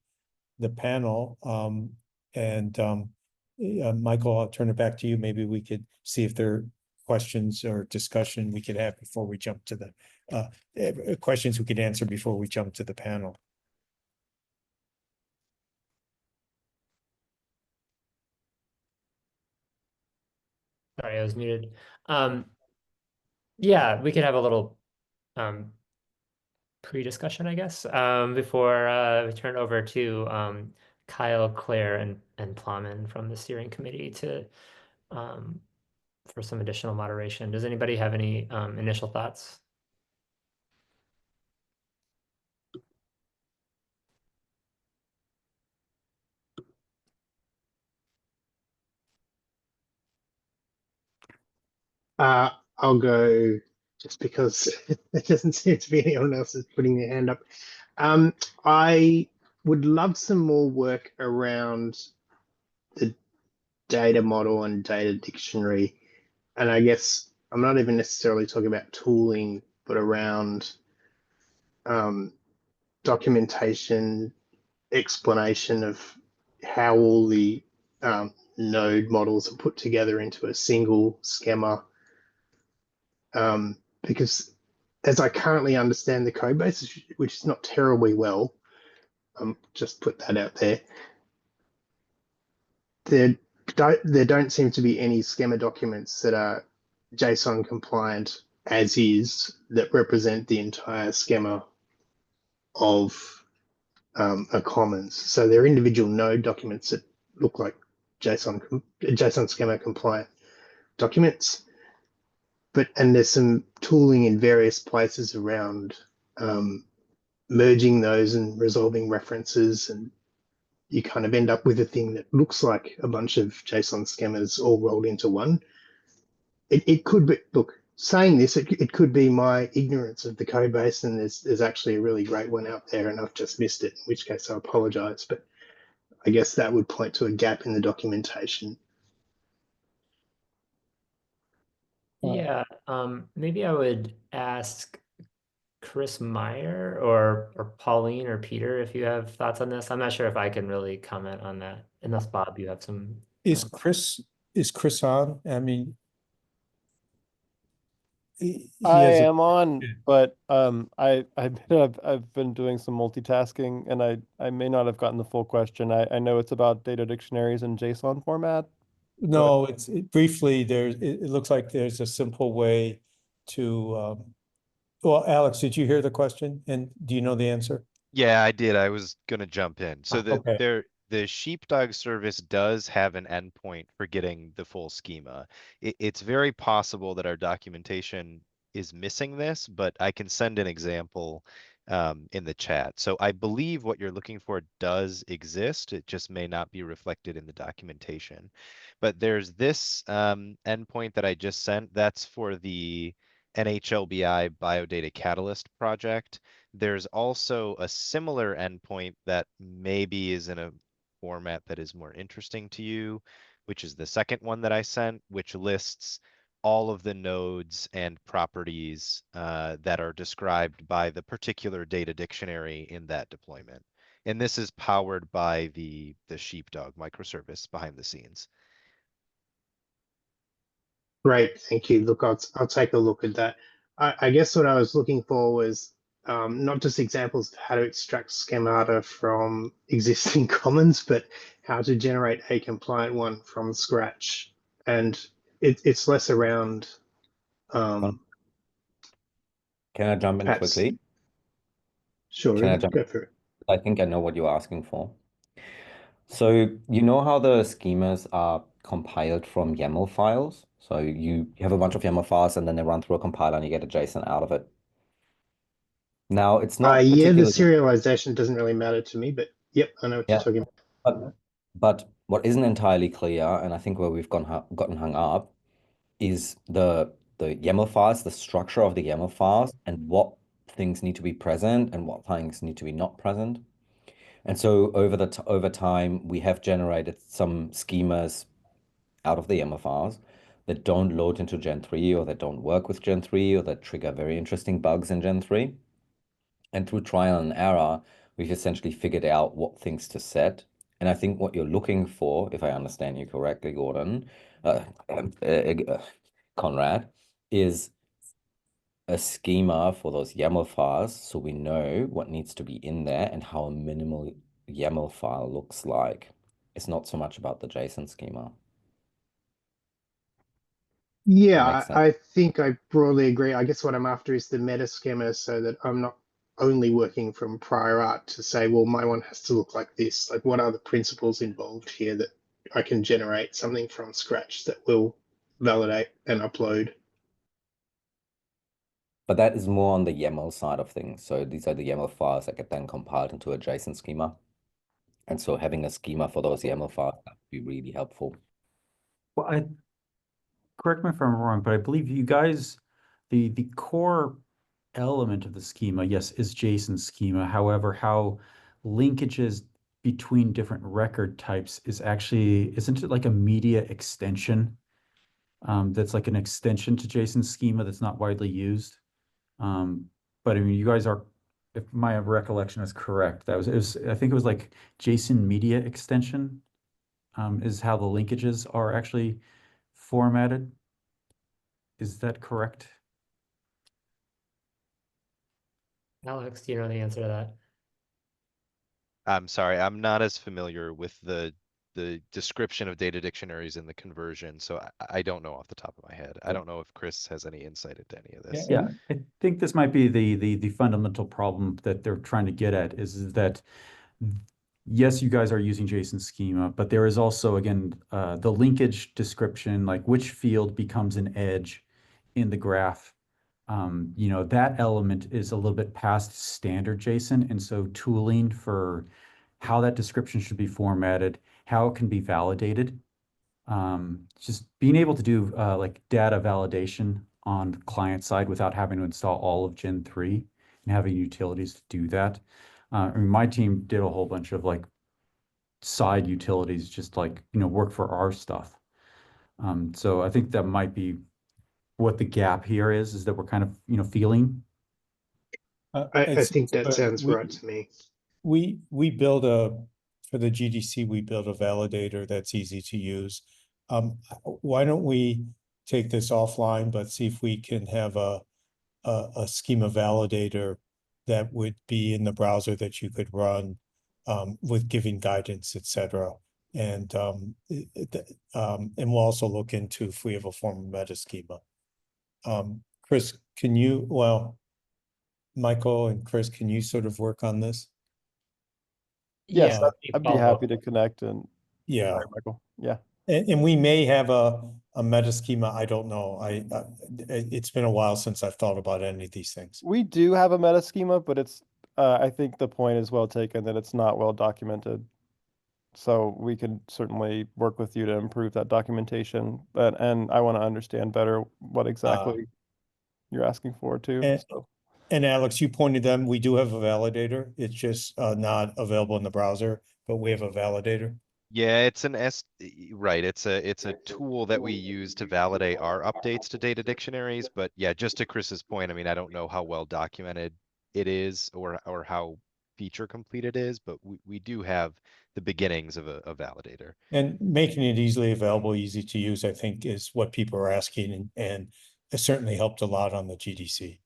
the panel. Michael, I'll turn it back to you. Maybe we could see if there are questions or discussion we could have before we jump to the questions we could answer before we jump to the panel. Sorry, I was muted. Yeah, we could have a little pre-discussion, I guess, before we turn over to Kyle, Claire, and Plowman from the steering committee for some additional moderation. Does anybody have any initial thoughts? I'll go just because there doesn't seem to be anyone else is putting their hand up. I would love some more work around the data model and data dictionary. And I guess I'm not even necessarily talking about tooling, but around documentation, explanation of how all the node models are put together into a single schema. Because as I currently understand the code base, which is not terribly well, just put that out there, there don't seem to be any schema documents that are JSON compliant as is that represent the entire schema of a commons. So they're individual node documents that look like JSON schema compliant documents. And there's some tooling in various places around merging those and resolving references and you kind of end up with a thing that looks like a bunch of JSON schemas all rolled into one. It could be, look, saying this, it could be my ignorance of the code base, and there's actually a really great one out there and I've just missed it, in which case I apologize, but I guess that would point to a gap in the documentation. Yeah, maybe I would ask Chris Meyer or Pauline or Peter if you have thoughts on this. I'm not sure if I can really comment on that, unless Bob, you have some. Is Chris on? I mean, he I has am on, but I've been doing some multitasking, and I may not have gotten the full question. I know it's about data dictionaries in JSON format. no, briefly, it looks like there's a simple way to, well, Alex, did you hear the question? And do you know the answer? Yeah, I did. I was gonna jump in. So Okay. the sheepdog service does have an endpoint for getting the full schema. It's very possible that our documentation is missing this, but I can send an example in the chat. So I believe what you're looking for does exist. It just may not be reflected in the documentation. But there's this endpoint that I just sent. That's for the NHLBI Biodata Catalyst project. There's also a similar endpoint that maybe is in a format that is more interesting to you, which is the second one that I sent, which lists all of the nodes and properties that are described by the particular data dictionary in that deployment. And this is powered by the Sheepdog microservice behind the scenes. Great, thank you. Look, I'll take a look at that. I guess what I was looking for was not just examples of how to extract schemata from existing commons, but how to generate a compliant one from scratch. And it's less around. Can I jump in Perhaps, quickly? sure, Can I jump? go for it. I think I know what you're asking for. So you know how the schemas are compiled from YAML files? So you have a bunch of YAML files and then they run through a compiler and you get a JSON out of it. Now it's not Yeah, the particularly serialization doesn't really matter to me, but yep, I know what you're talking about. but what isn't entirely clear, and I think where we've gotten hung up, is the YAML files, the structure of the YAML files, and what things need to be present and what things need to be not present. And so over time, we have generated some schemas out of the YAML files that don't load into Gen3 or that don't work with Gen3 or that trigger very interesting bugs in Gen3. And through trial and error, we've essentially figured out what things to set. And I think what you're looking for, if I understand you correctly, Gordon, Conrad, is a schema for those YAML files so we know what needs to be in there and how a minimal YAML file looks like. It's not so much about the JSON schema. Yeah, I think I broadly agree. I guess what I'm after is the meta schema so that I'm not only working from prior art to say, well, my one has to look like this. Like, what are the principles involved here that I can generate something from scratch that will validate and upload? But that is more on the YAML side of things. So these are the YAML files that get then compiled into a JSON schema. And so having a schema for those YAML files would be really helpful. Well, correct me if I'm wrong, but I believe you guys, the core element of the schema, yes, is JSON schema. However, how linkages between different record types is actually, isn't it like a media extension? That's like an extension to JSON schema that's not widely used. But I mean, you guys are, if my recollection is correct, I think it was like JSON media extension is how the linkages are actually formatted. Is that correct? Alex, do you know the answer to that? I'm sorry, I'm not as familiar with the description of data dictionaries and the conversion, so I don't know off the top of my head. I don't know if Chris has any insight into any of this. Yeah, I think this might be the fundamental problem that they're trying to get at is that yes, you guys are using JSON schema, but there is also, again, the linkage description, like which field becomes an edge in the graph. You know, that element is a little bit past standard JSON. And so tooling for how that description should be formatted, how it can be validated. Just being able to do like data validation on the client side without having to install all of Gen 3 and having utilities to do that. I mean, my team did a whole bunch of like side utilities, just like, work for our stuff. So I think that might be what the gap here is that we're kind of, feeling. I think that sounds right to me. We build for the GDC, we build a validator that's easy to use. Why don't we take this offline, but see if we can have a schema validator that would be in the browser that you could run with giving guidance, etc. And we'll also look into if we have a form of meta schema. Chris, Michael and Chris, can you sort of work on this? Yes, Yeah, I'd be happy to connect and. Yeah. Sorry, Michael. Yeah. And we may have a meta schema. I don't know. It's been a while since I've thought about any of these things. We do have a meta schema, but it's I think the point is well taken that it's not well documented. So we can certainly work with you to improve that documentation. And I want to understand better what exactly you're asking for too. And Alex, you pointed them. We do have a validator. It's just not available in the browser, but we have a validator. Yeah, it's right. It's a tool that we use to validate our updates to data dictionaries. But yeah, just to Chris's point, I mean, I don't know how well documented it is or how feature complete it is, but we do have the beginnings of a validator. And making it easily available, easy to use, I think, is what people are asking, and it certainly helped a lot on the GDC.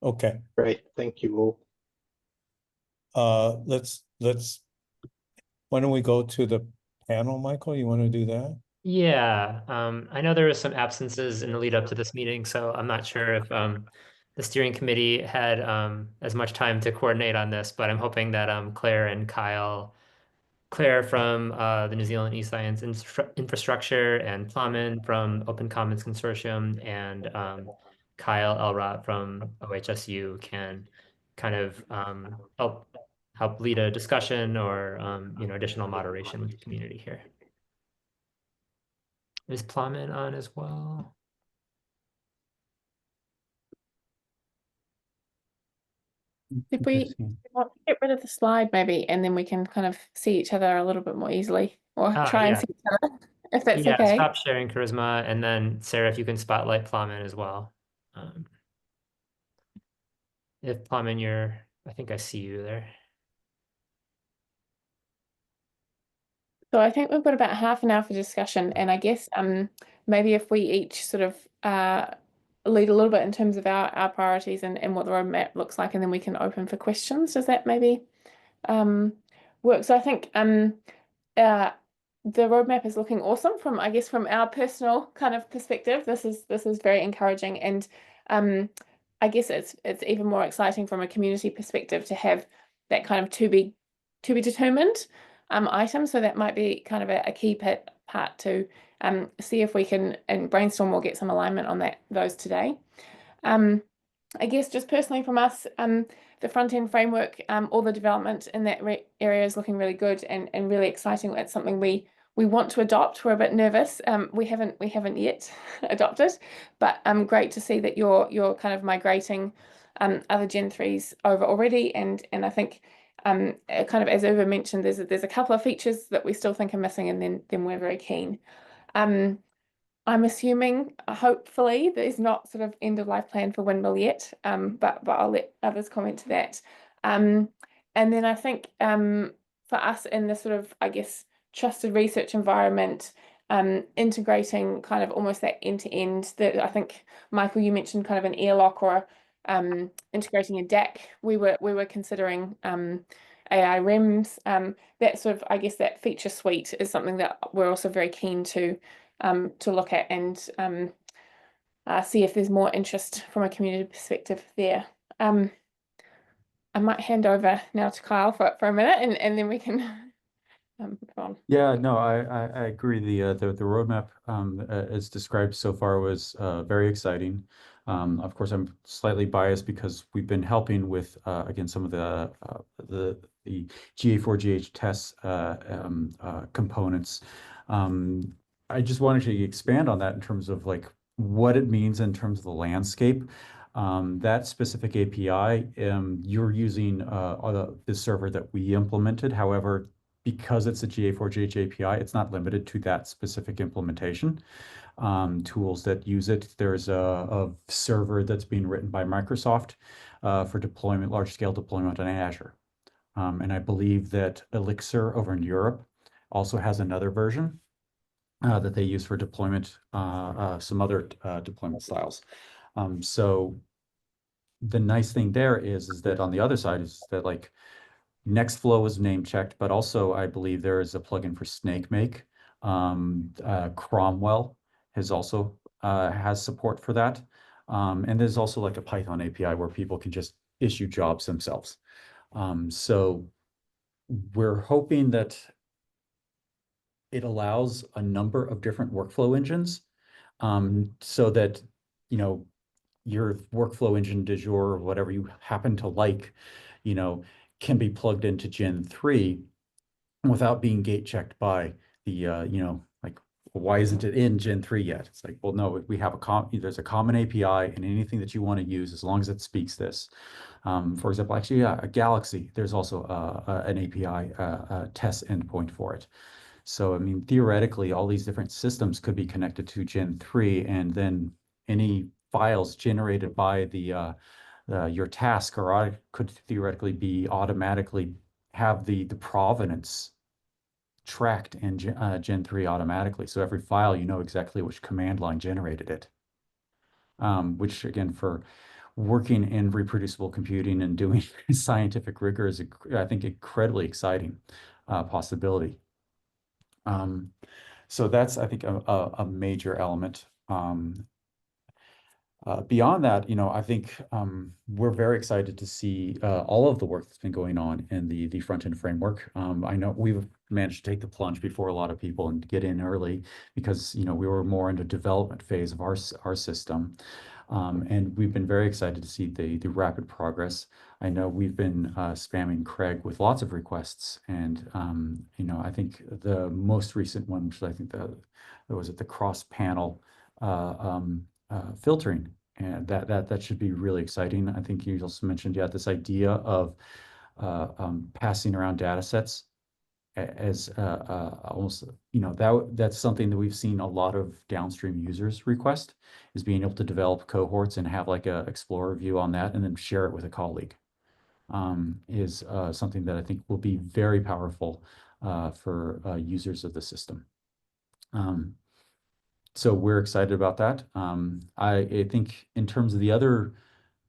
Okay. Great, thank you all. Why don't we go to the panel, Michael? You want to do that? Yeah, I know there were some absences in the lead up to this meeting, so I'm not sure if the steering committee had as much time to coordinate on this, but I'm hoping that Claire from the New Zealand eScience Infrastructure, and Plamen from Open Commons Consortium, and Kyle Elrott from OHSU can kind of help lead a discussion or additional moderation with the community here. Is Plamen on as well? If we want to get rid of the slide maybe, and then we can kind of see each other a little bit more easily, or try and see each other, if that's okay. Stop sharing Charisma, and then Sarah, if you can spotlight Plamen as well. If Plamen, I think I see you there. So I think we've got about half an hour for discussion, and I guess maybe if we each sort of lead a little bit in terms of our priorities and what the roadmap looks like, and then we can open for questions. Does that maybe work? So I think the roadmap is looking awesome from our personal kind of perspective. This is very encouraging, and I guess it's even more exciting from a community perspective to have that kind of to be determined item. So that might be kind of a key part to see if we can, and brainstorm, we'll get some alignment on those today. I guess just personally from us, the front end framework, all the development in that area is looking really good and really exciting. It's something we want to adopt. We're a bit nervous. We haven't yet adopted, but great to see that you're kind of migrating other Gen 3s over already, and I think kind of as Uwe mentioned, there's a couple of features that we still think are missing, and then we're very keen. I'm assuming, hopefully, there's not sort of end of life plan for Windmill yet, but I'll let others comment to that. And then I think for us in the sort of, I guess, trusted research environment, integrating kind of almost that end to end. That I think, Michael, you mentioned kind of an airlock or integrating a DAC. We were considering AI REMS. That sort of, I guess, that feature suite is something that we're also very keen to look at and see if there's more interest from a community perspective there. I might hand over now to Kyle for a minute, and then we can move on. Yeah, no, I agree. The roadmap as described so far was very exciting. Of course, I'm slightly biased because we've been helping with, again, some of the GA4GH test components. I just wanted to expand on that in terms of like what it means in terms of the landscape. That specific API, you're using the server that we implemented. However, because it's a GA4GH API, it's not limited to that specific implementation. Tools that use it. There's a server that's being written by Microsoft for deployment, large-scale deployment on Azure. And I believe that Elixir over in Europe also has another version that they use for deployment, some other deployment styles. So the nice thing there is that on the other side is that like Nextflow is name checked, but also I believe there is a plugin for SnakeMake. Cromwell has also has support for that. And there's also like a Python API where people can just issue jobs themselves. So we're hoping that it allows a number of different workflow engines, so that, you know, your workflow engine du jour, or whatever you happen to like, you know, can be plugged into Gen3 without being gate checked by the, you know, like, why isn't it in Gen3 yet? It's like, well, no, we have there's a common API, and anything that you want to use, as long as it speaks this. For example, actually, yeah, a Galaxy, there's also an API test endpoint for it. So, I mean, theoretically, all these different systems could be connected to Gen3, and then any files generated by your task could theoretically be automatically have the provenance tracked in Gen3 automatically. So every file, you know exactly which command line generated it. Which again, for working in reproducible computing and doing scientific rigor is, I think, incredibly exciting possibility. So that's, I think, a major element. Beyond that, you know, I think we're very excited to see all of the work that's been going on in the front-end framework. I know we've managed to take the plunge before a lot of people and get in early because, you know, we were more in the development phase of our system. And we've been very excited to see the rapid progress. I know we've been spamming Craig with lots of requests, and you know, I think the most recent one, which I think that was at the cross-panel filtering, and that should be really exciting. I think you also mentioned, yeah, this idea of passing around data sets as almost, you know, that's something that we've seen a lot of downstream users request, is being able to develop cohorts and have like a explorer view on that and then share it with a colleague. Is something that I think will be very powerful for users of the system. So we're excited about that. I think in terms of the other,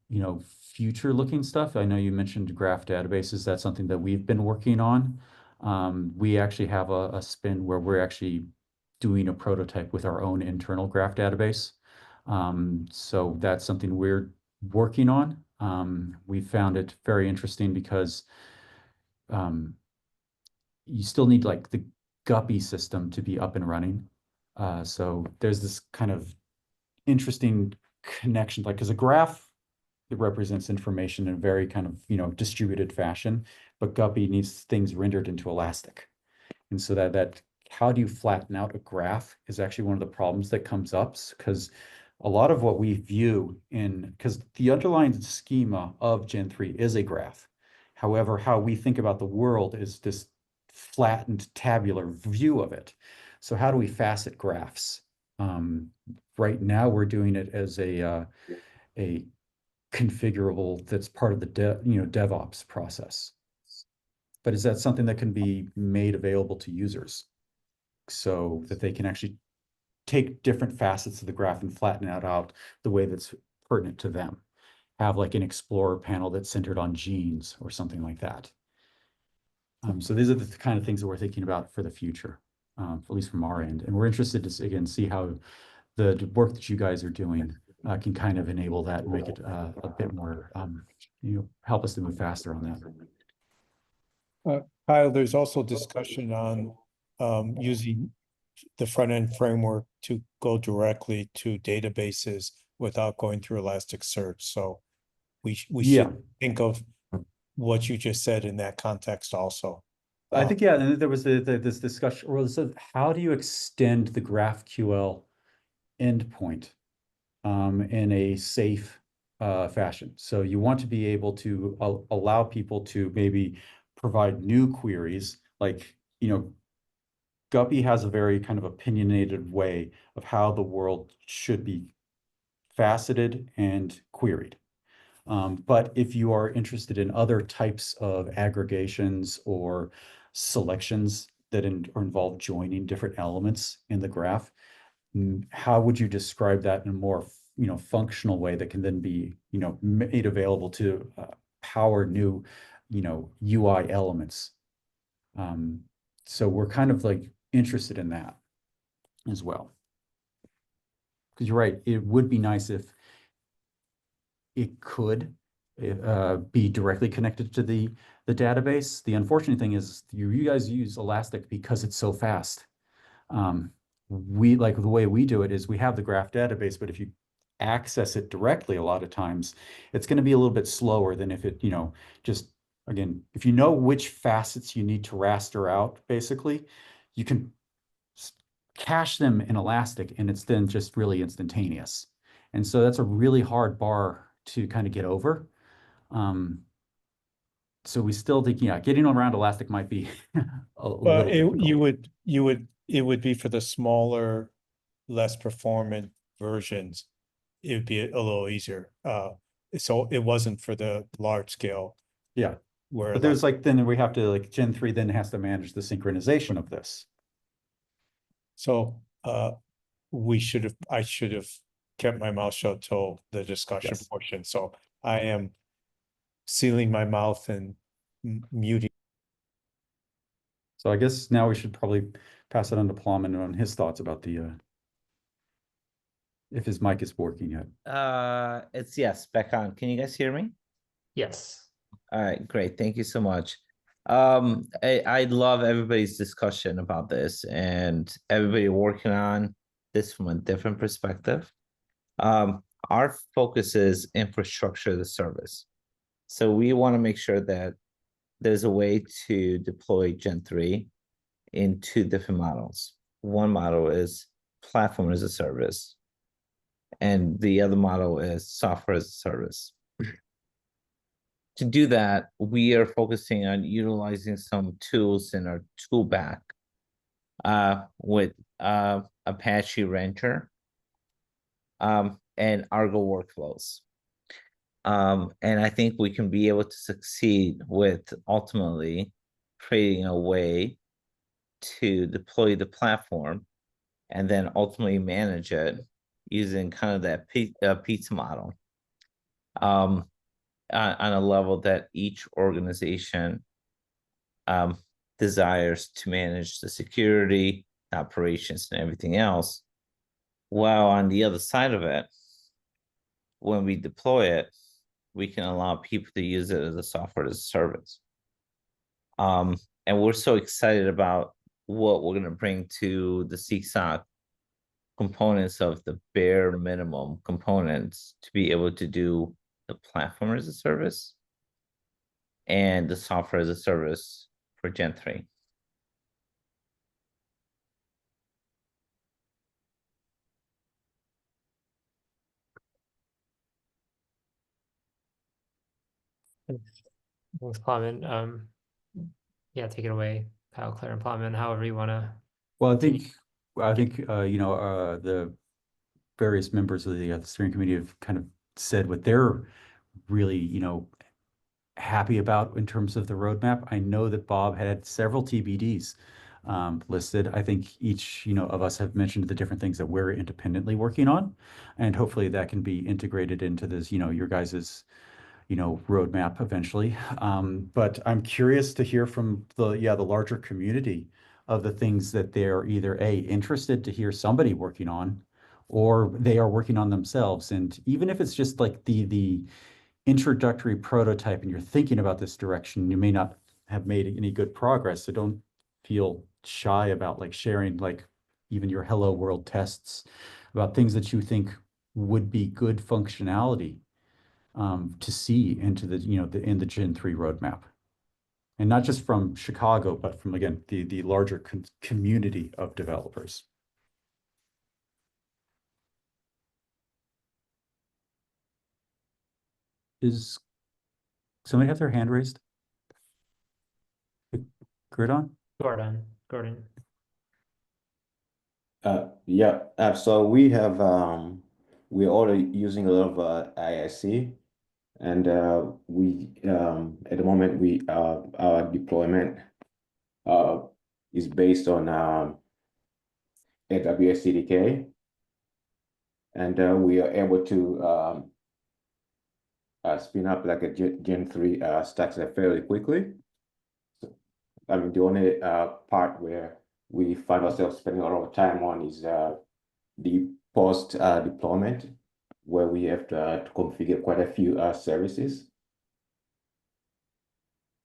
you know, future looking stuff, I know you mentioned graph databases. That's something that we've been working on. We actually have a spin where we're actually doing a prototype with our own internal graph database. So that's something we're working on. We found it very interesting because you still need like the Guppy system to be up and running. So there's this kind of interesting connection, like, because a graph, it represents information in a very kind of, you know, distributed fashion, but Guppy needs things rendered into Elastic. And so that how do you flatten out a graph is actually one of the problems that comes up, because a lot of what we view because the underlying schema of Gen3 is a graph. However, how we think about the world is this flattened tabular view of it. So how do we facet graphs? Right now, we're doing it as a configurable that's part of the DevOps process. But is that something that can be made available to users so that they can actually take different facets of the graph and flatten it out the way that's pertinent to them? Have like an Explorer panel that's centered on genes or something like that. So these are the kind of things that we're thinking about for the future, at least from our end. And we're interested to, again, see how the work that you guys are doing can kind of enable that and make it a bit more, you know, help us to move faster on that. Kyle, there's also discussion on using the front-end framework to go directly to databases without going through Elasticsearch. So we Yeah. should think of what you just said in that context also. I think, yeah, and there was this discussion, or this, how do you extend the GraphQL endpoint in a safe fashion? So you want to be able to allow people to maybe provide new queries, like, you know, Guppy has a very kind of opinionated way of how the world should be faceted and queried. But if you are interested in other types of aggregations or selections that involve joining different elements in the graph, how would you describe that in a more, you know, functional way that can then be, you know, made available to power new, you know, UI elements? So we're kind of like interested in that as well. Because you're right, it would be nice if it could be directly connected to the database. The unfortunate thing is you guys use Elastic because it's so fast. We like the way we do it is we have the graph database, but if you access it directly, a lot of times it's going to be a little bit slower than if it, you know, just again, if you know which facets you need to raster out, basically, you can cache them in Elastic and it's then just really instantaneous. And so that's a really hard bar to kind of get over. So we still think, yeah, getting around Elastic might be a little difficult. It would be for the smaller, less performant versions. It would be a little easier. So it wasn't for the large scale. Yeah. Where But there's like, then we have to like Gen3 then has to manage the synchronization of this. So I should have kept my mouth shut till the discussion portion. So I am sealing my mouth and muting. So I guess now we should probably pass it on to Plum and on his thoughts about the if his mic is working yet. It's yes, back on. Can you guys hear me? Yes. All right, great. Thank you so much. I love everybody's discussion about this and everybody working on this from a different perspective. Our focus is infrastructure as a service. So we want to make sure that there's a way to deploy Gen3 in two different models. One model is platform as a service, and the other model is software as a service. To do that, we are focusing on utilizing some tools in our tool bag with Apache Rancher and Argo workflows. And I think we can be able to succeed with ultimately creating a way to deploy the platform and then ultimately manage it using kind of that pizza model on a level that each organization desires to manage the security, operations, and everything else. While on the other side of it, when we deploy it, we can allow people to use it as a software as a service. And we're so excited about what we're going to bring to the CSOC components of the bare minimum components to be able to do the platform as a service and the software as a service for Gen3. Thanks, Plum. Yeah, take it away, Kyle, Claire, and Plum, however you want to. Well, I think you know, the various members of the steering committee have kind of said what they're really, you know, happy about in terms of the roadmap. I know that Bob had several TBDs listed. I think each, you know, of us have mentioned the different things that we're independently working on, and hopefully that can be integrated into this, you know, your guys's, you know, roadmap eventually. But I'm curious to hear from the larger community of the things that they're either interested to hear somebody working on, or they are working on themselves. And even if it's just like the introductory prototype and you're thinking about this direction, you may not have made any good progress. So don't feel shy about like sharing like even your hello world tests about things that you think would be good functionality to see into the, in the Gen 3 roadmap. And not just from Chicago, but from, again, the larger community of developers. Does somebody have their hand raised? Gordon? Gordon. Yeah, so we have we're already using a lot of ISC, and we at the moment we our deployment is based on AWS CDK, and we are able to spin up like a Gen 3 stacks fairly quickly. So, I mean, the only part where we find ourselves spending a lot of time on is the post deployment, where we have to configure quite a few services.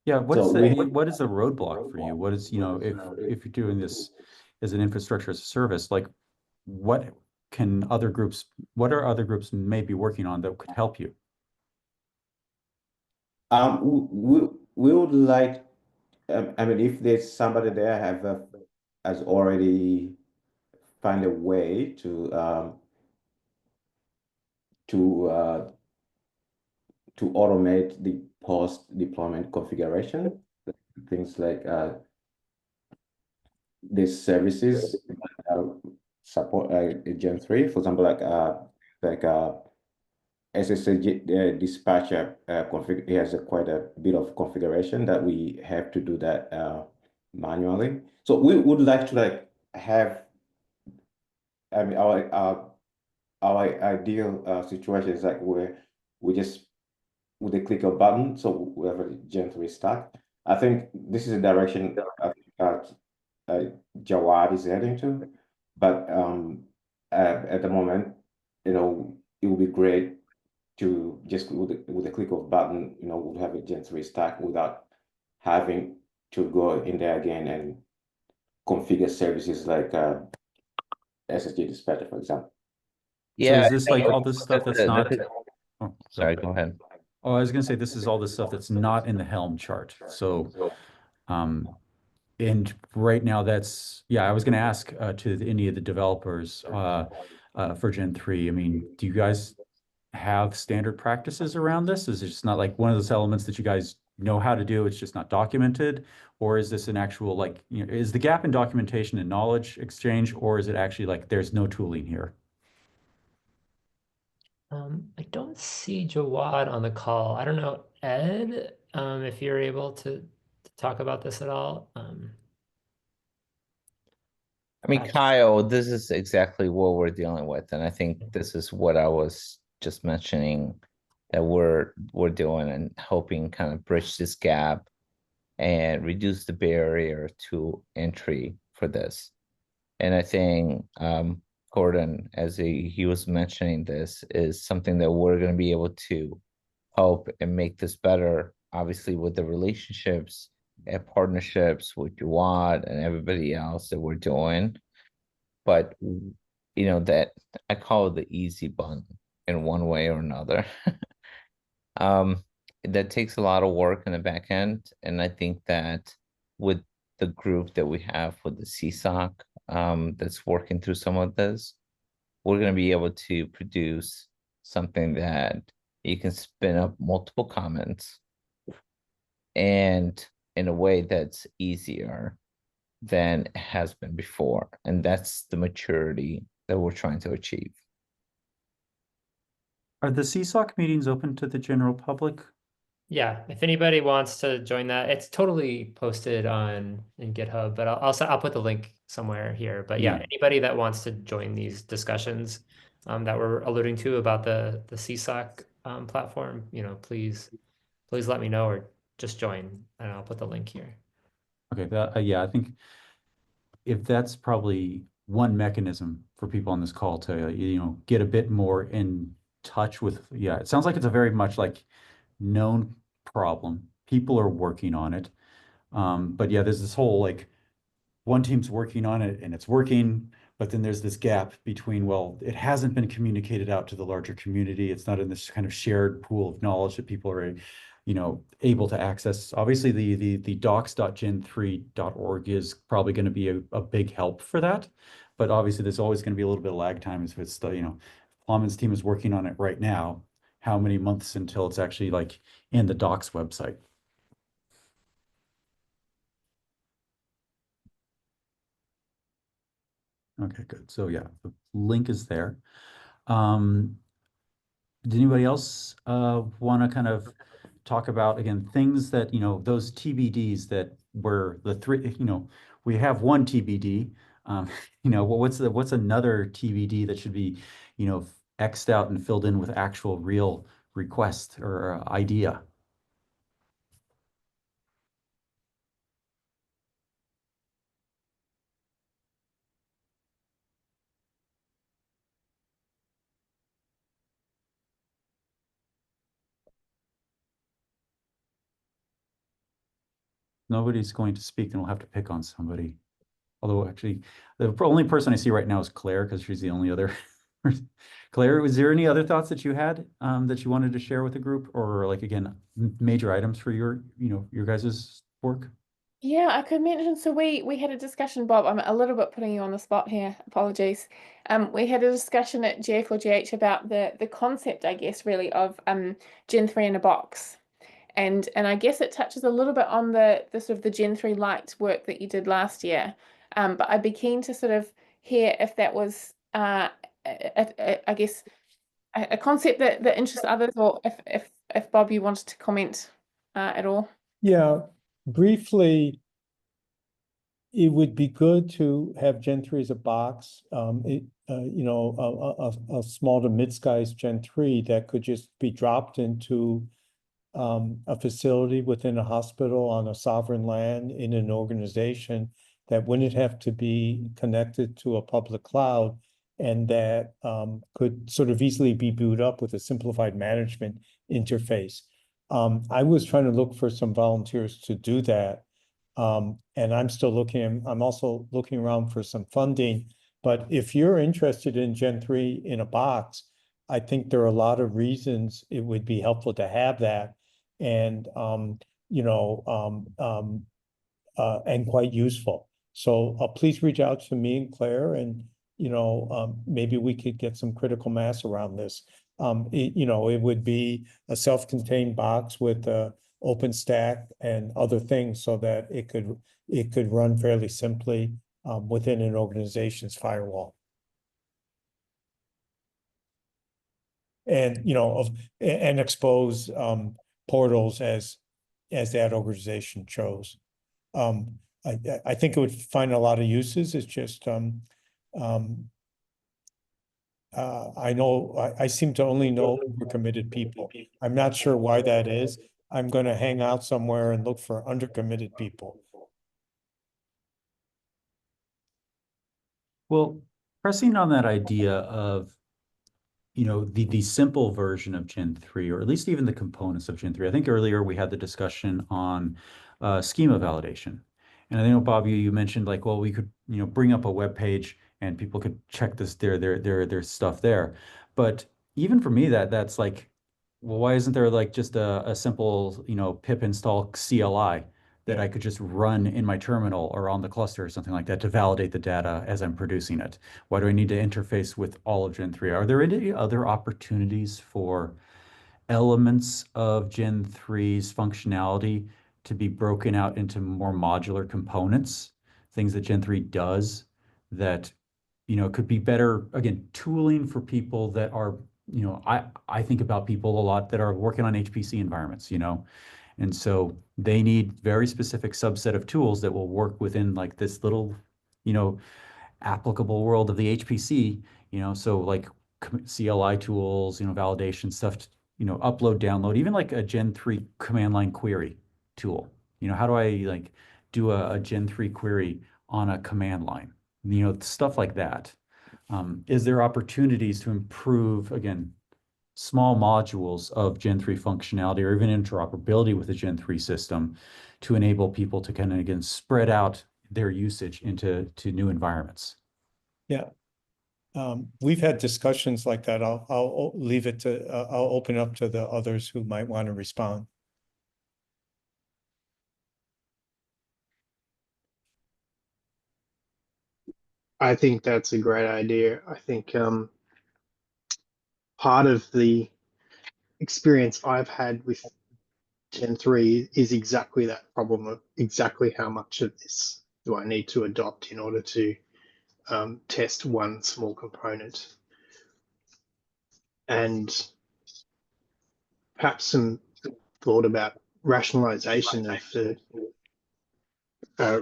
Yeah, what So is the roadblock for you? What is, if you're doing this as an infrastructure as a service, like what are other groups maybe working on that could help you? We would like, I mean, if there's somebody there has already find a way to automate the post deployment configuration, things like these services support Gen 3, for example, like SSH dispatcher config. It has quite a bit of configuration that we have to do that manually. So we would like to have, I mean, our ideal situation is like where we just with a click of button, so we have a Gen 3 stack. I think this is a direction Jawad is heading to, but at the moment, it would be great to just with a click of button, we'll have a Gen 3 stack without having to go in there again and configure services like SSD dispatcher, for example. So is this like all this stuff that's not? Oh, sorry, go ahead. Oh, I was gonna say this is all this stuff that's not in the Helm chart. So, and right now that's, yeah, I was gonna ask to any of the developers for Gen 3. I mean, do you guys have standard practices around this? Is it just not like one of those elements that you guys know how to do, it's just not documented? Or is this an actual, like, is the gap in documentation and knowledge exchange, or is it actually like there's no tooling here? I don't see Jawad on the call. I don't know, Ed, if you're able to talk about this at all. I mean, Kyle, this is exactly what we're dealing with, and I think this is what I was just mentioning that we're doing and hoping kind of bridge this gap and reduce the barrier to entry for this. And I think Gordon, as he was mentioning this, is something that we're going to be able to help and make this better, obviously with the relationships and partnerships with Jawad and everybody else that we're doing. But that I call it the easy button in one way or another. That takes a lot of work in the back end, and I think that with the group that we have with the CSOC that's working through some of this, we're going to be able to produce something that you can spin up multiple comments and in a way that's easier than it has been before. And that's the maturity that we're trying to achieve. Are the CSOC meetings open to the general public? Yeah, if anybody wants to join that, it's totally posted in GitHub, but I'll put the link somewhere here. But yeah, anybody that wants to join these discussions that we're alluding to about the CSOC platform, please let me know or just join, and I'll put the link here. Okay, yeah, I think if that's probably one mechanism for people on this call to get a bit more in touch with, yeah, it sounds like it's a very much like known problem. People are working on it. But yeah, there's this whole like one team's working on it and it's working, but then there's this gap between, well, it hasn't been communicated out to the larger community. It's not in this kind of shared pool of knowledge that people are, able to access. Obviously, the docs.gen3.org is probably going to be a big help for that. But obviously, there's always going to be a little bit of lag time if it's the, Plumman's team is working on it right now. How many months until it's actually like in the docs website? Okay, good. So yeah, the link is there. Did anybody else want to kind of talk about, again, things that, those TBDs that were the three, we have one TBD. Well, what's another TBD that should be, X'd out and filled in with actual real request or idea? Nobody's going to speak, then we'll have to pick on somebody. Although actually, the only person I see right now is Claire, because she's the only other. Claire, was there any other thoughts that you had that you wanted to share with the group, or like, again, major items for your, your guys' work? Yeah, I could mention, so we had a discussion, Bob. I'm a little bit putting you on the spot here. Apologies. We had a discussion at J4GH about the concept, I guess, really, of Gen 3 in a box. And I guess it touches a little bit on the sort of the Gen 3 Lite work that you did last year. But I'd be keen to sort of hear if that was I guess a concept that interests others, or if Bob, you wanted to comment at all. Yeah, briefly, it would be good to have Gen 3 as a box. A small to mid-sized Gen 3 that could just be dropped into a facility within a hospital on a sovereign land in an organization that wouldn't have to be connected to a public cloud, and that could sort of easily be booted up with a simplified management interface. I was trying to look for some volunteers to do that. And I'm also looking around for some funding. But if you're interested in Gen 3 in a box, I think there are a lot of reasons it would be helpful to have that, and and quite useful. So please reach out to me and Claire, and maybe we could get some critical mass around this. It would be a self-contained box with OpenStack and other things, so that it could run fairly simply within an organization's firewall. And and expose portals as that organization chose. I think it would find a lot of uses. It's just I seem to only know overcommitted people. I'm not sure why that is. I'm going to hang out somewhere and look for undercommitted people. Well, pressing on that idea of, the simple version of Gen 3, or at least even the components of Gen 3. I think earlier we had the discussion on schema validation. And I know, Bob, you mentioned like, well, we could, bring up a web page and people could check their stuff there. But even for me, that's like, well, why isn't there like just a simple, pip install CLI that I could just run in my terminal or on the cluster or something like that to validate the data as I'm producing it? Why do I need to interface with all of Gen 3? Are there any other opportunities for elements of Gen 3's functionality to be broken out into more modular components, things that Gen 3 does that, could be better, again, tooling for people that are, I think about people a lot that are working on HPC environments, and so they need very specific subset of tools that will work within like this little, applicable world of the HPC, so like CLI tools, validation stuff, upload, download, even like a Gen 3 command line query tool. How do I like do a Gen 3 query on a command line? Stuff like that. Is there opportunities to improve, again, small modules of Gen 3 functionality, or even interoperability with the Gen 3 system, to enable people to kind of, again, spread out their usage into new environments? Yeah. We've had discussions like that. I'll leave it to, I'll open up to the others who might want to respond. I think that's a great idea. I think part of the experience I've had with Gen3 is exactly that problem of exactly how much of this do I need to adopt in order to test one small component, and perhaps some thought about rationalization of the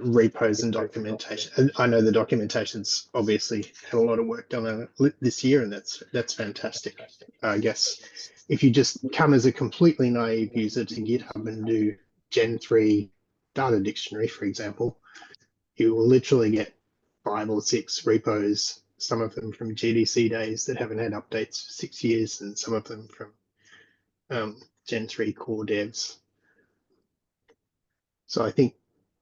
repos and documentation. And I know the documentation's obviously had a lot of work done on it this year, and that's fantastic. I guess if you just come as a completely naive user to GitHub and do Gen3 data dictionary, for example, you will literally get 5 or 6 repos, some of them from GDC days that haven't had updates for 6 years, and some of them from Gen3 core devs. So I think,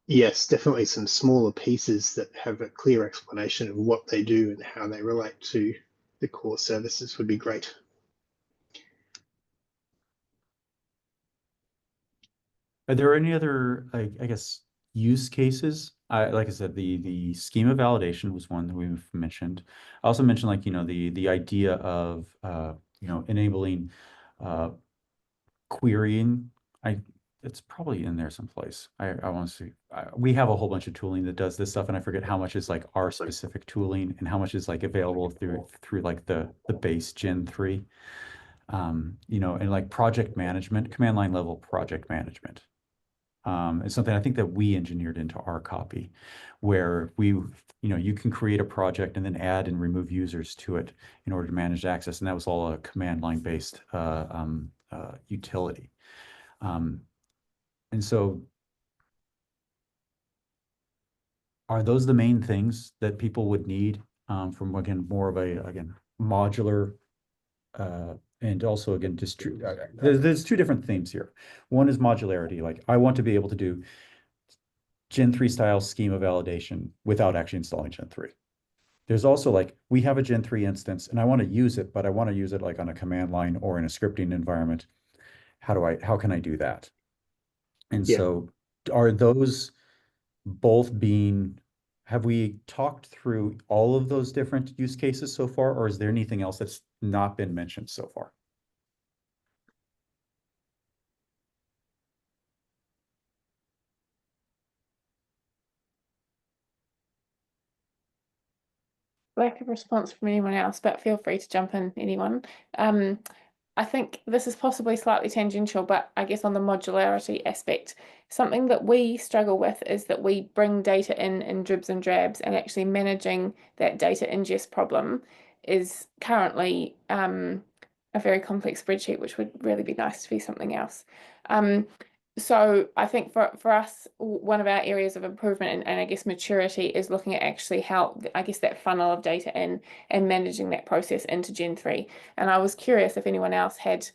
yes, definitely some smaller pieces that have a clear explanation of what they do and how they relate to the core services would be great. Are there any other, I guess, use cases? Like I said, the schema validation was one that we've mentioned. I also mentioned, like, the idea of enabling querying. It's probably in there someplace. I want to see. We have a whole bunch of tooling that does this stuff, and I forget how much is like our specific tooling and how much is like available through like the base Gen3. And like project management, command line level project management. It's something I think that we engineered into our copy, where you can create a project and then add and remove users to it in order to manage access. And that was all a command line based utility. And so are those the main things that people would need from, again, more of a, modular and also, again, there's two different themes here. One is modularity. Like, I want to be able to do Gen3 style schema validation without actually installing Gen3. There's also, like, we have a Gen3 instance and I want to use it, but I want to use it like on a command line or in a scripting environment. How can I do that? And so are those both have we talked through all of those different use cases so far, or is there anything else that's not been mentioned so far? Lack of response from anyone else, but feel free to jump in, anyone. I think this is possibly slightly tangential, but I guess on the modularity aspect, something that we struggle with is that we bring data in dribs and drabs, and actually managing that data ingest problem is currently a very complex spreadsheet, which would really be nice to be something else. So I think for us, one of our areas of improvement and I guess maturity is looking at actually how, I guess, that funnel of data in and managing that process into Gen3. And I was curious if anyone else had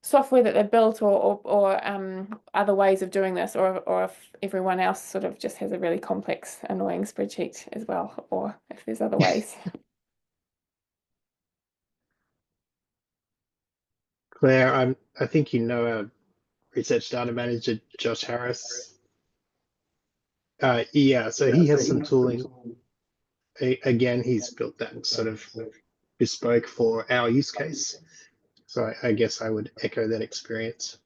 software that they built or other ways of doing this, or if everyone else sort of just has a really complex, annoying spreadsheet as well, or if there's other ways. Claire, I think you know our research data manager, Josh Harris. Yeah, so he has some tooling. Again, he's built that sort of bespoke for our use case. So I guess I would echo that experience.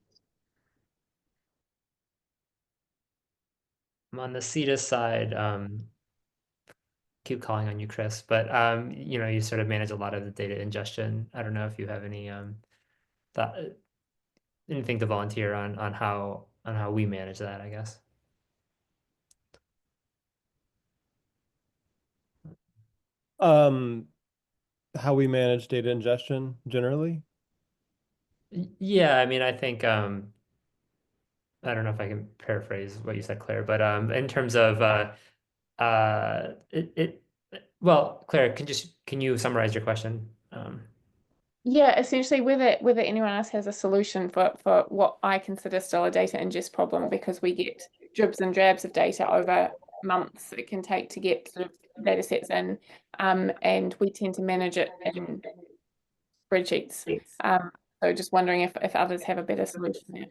On the CTDS side, keep calling on you, Chris, but you sort of manage a lot of the data ingestion. I don't know if you have any anything to volunteer on how we manage that, I guess. How we manage data ingestion generally? Yeah, I mean, I think I don't know if I can paraphrase what you said, Claire, but in terms of well, Claire, can you summarize your question? Yeah, essentially whether anyone else has a solution for what I consider still a data ingest problem, because we get dribs and drabs of data over months it can take to get sort of data sets in, and we tend to manage it in spreadsheets. So just wondering if others have a better solution there.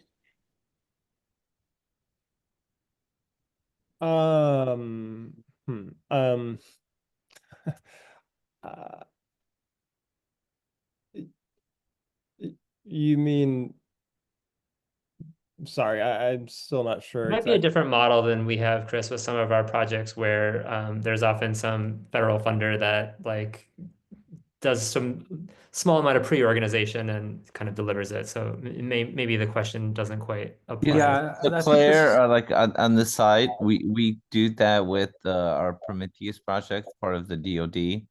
Uh, you mean, sorry, I'm still not sure It might be a exactly. different model than we have, Chris, with some of our projects where there's often some federal funder that like does some small amount of pre-organization and kind of delivers it. So maybe the question doesn't quite apply. Yeah, So and I think Claire, like on the side, we do that with our Prometheus project, part of the DoD.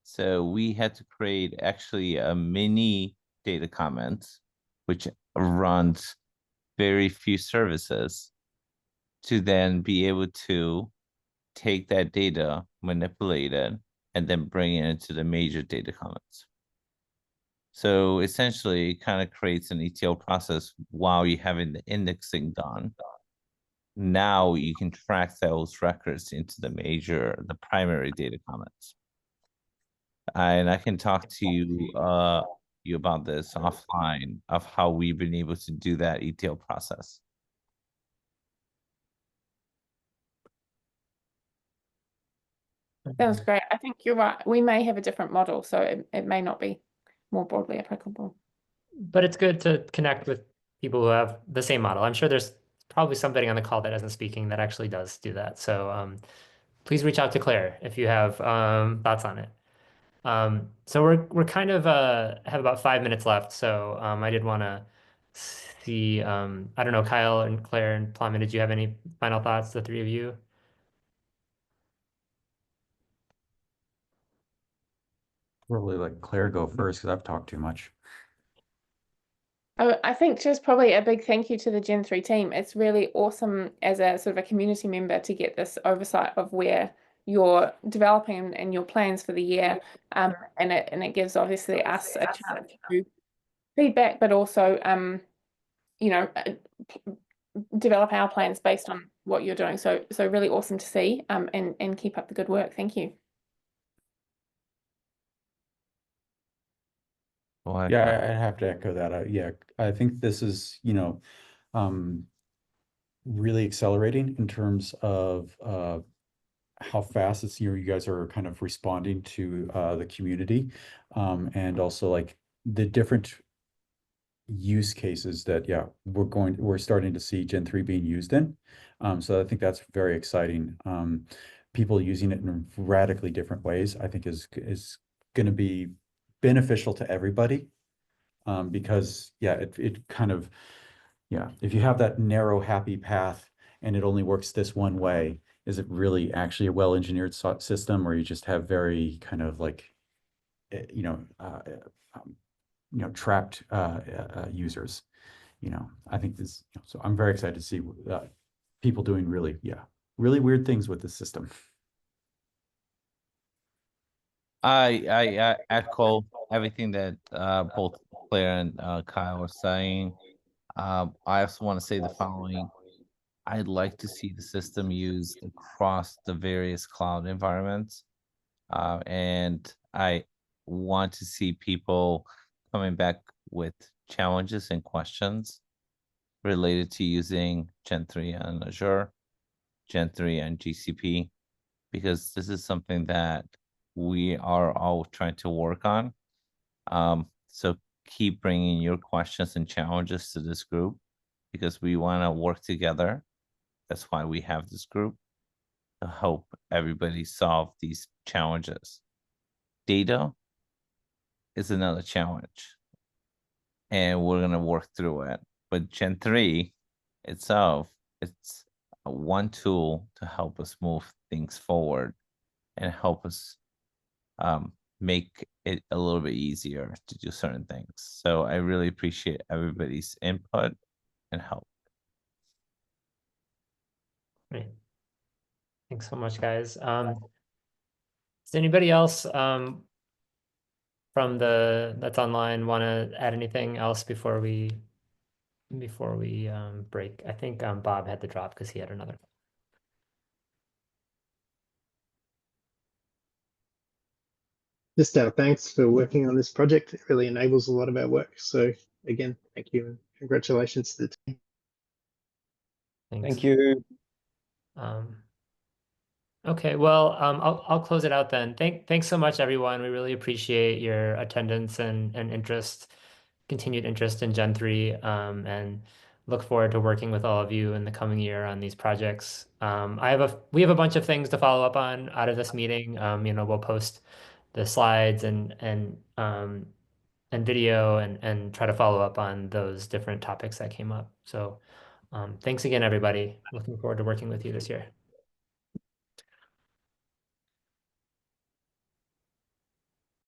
So we had to create actually a mini data commons, which runs very few services to then be able to take that data, manipulate it, and then bring it into the major data commons. So essentially, it kind of creates an ETL process while you're having the indexing done. Now you can track those records into the primary data commons. And I can talk to you about this offline of how we've been able to do that ETL process. Sounds great. I think you're right. We may have a different model, so it may not be more broadly applicable. But it's good to connect with people who have the same model. I'm sure there's probably somebody on the call that isn't speaking that actually does do that. So please reach out to Claire if you have thoughts on it. So we're kind of have about 5 minutes left. So I did want to see, I don't know, Kyle and Claire and Plum, did you have any final thoughts, the three of you? probably let Claire go first because I've talked too much. Oh, I think just probably a big thank you to the Gen3 team. It's really awesome as a sort of a community member to get this oversight of where you're developing and your plans for the year. And it gives obviously us a chance to feedback, but also you know, develop our plans based on what you're doing. So really awesome to see. And keep up the good work. Thank you. Yeah, I have to echo that. Yeah, I think this is, really accelerating in terms of how fast you guys are kind of responding to the community, and also like the different use cases that we're starting to see Gen3 being used in. So I think that's very exciting. People using it in radically different ways, I think is going to be beneficial to everybody. Because it kind of, if you have that narrow happy path and it only works this one way, is it really actually a well-engineered system, or you just have very kind of like trapped users? I think this, so I'm very excited to see people doing really weird things with the system. I echo everything that both Claire and Kyle are saying. I also want to say the following. I'd like to see the system used across the various cloud environments. And I want to see people coming back with challenges and questions related to using Gen3 on Azure, Gen3 and GCP, because this is something that we are all trying to work on. So keep bringing your questions and challenges to this group because we want to work together. That's why we have this group, to help everybody solve these challenges. Data is another challenge, and we're going to work through it. But Gen3 itself, it's one tool to help us move things forward and help us make it a little bit easier to do certain things. So I really appreciate everybody's input and help. Great. Thanks so much, guys. Does anybody else from that's online want to add anything else before we break? I think Bob had to drop because he had another. just our thanks for working on this project. It really enables a lot of our work. So again, thank you and congratulations to the team. Thanks. Thank you. Okay, well, I'll close it out then. Thanks so much, everyone. We really appreciate your attendance and interest, continued interest in Gen3, and look forward to working with all of you in the coming year on these projects. We have a bunch of things to follow up on out of this meeting. We'll post the slides and video and try to follow up on those different topics that came up. So, thanks again, everybody. Looking forward to working with you this year.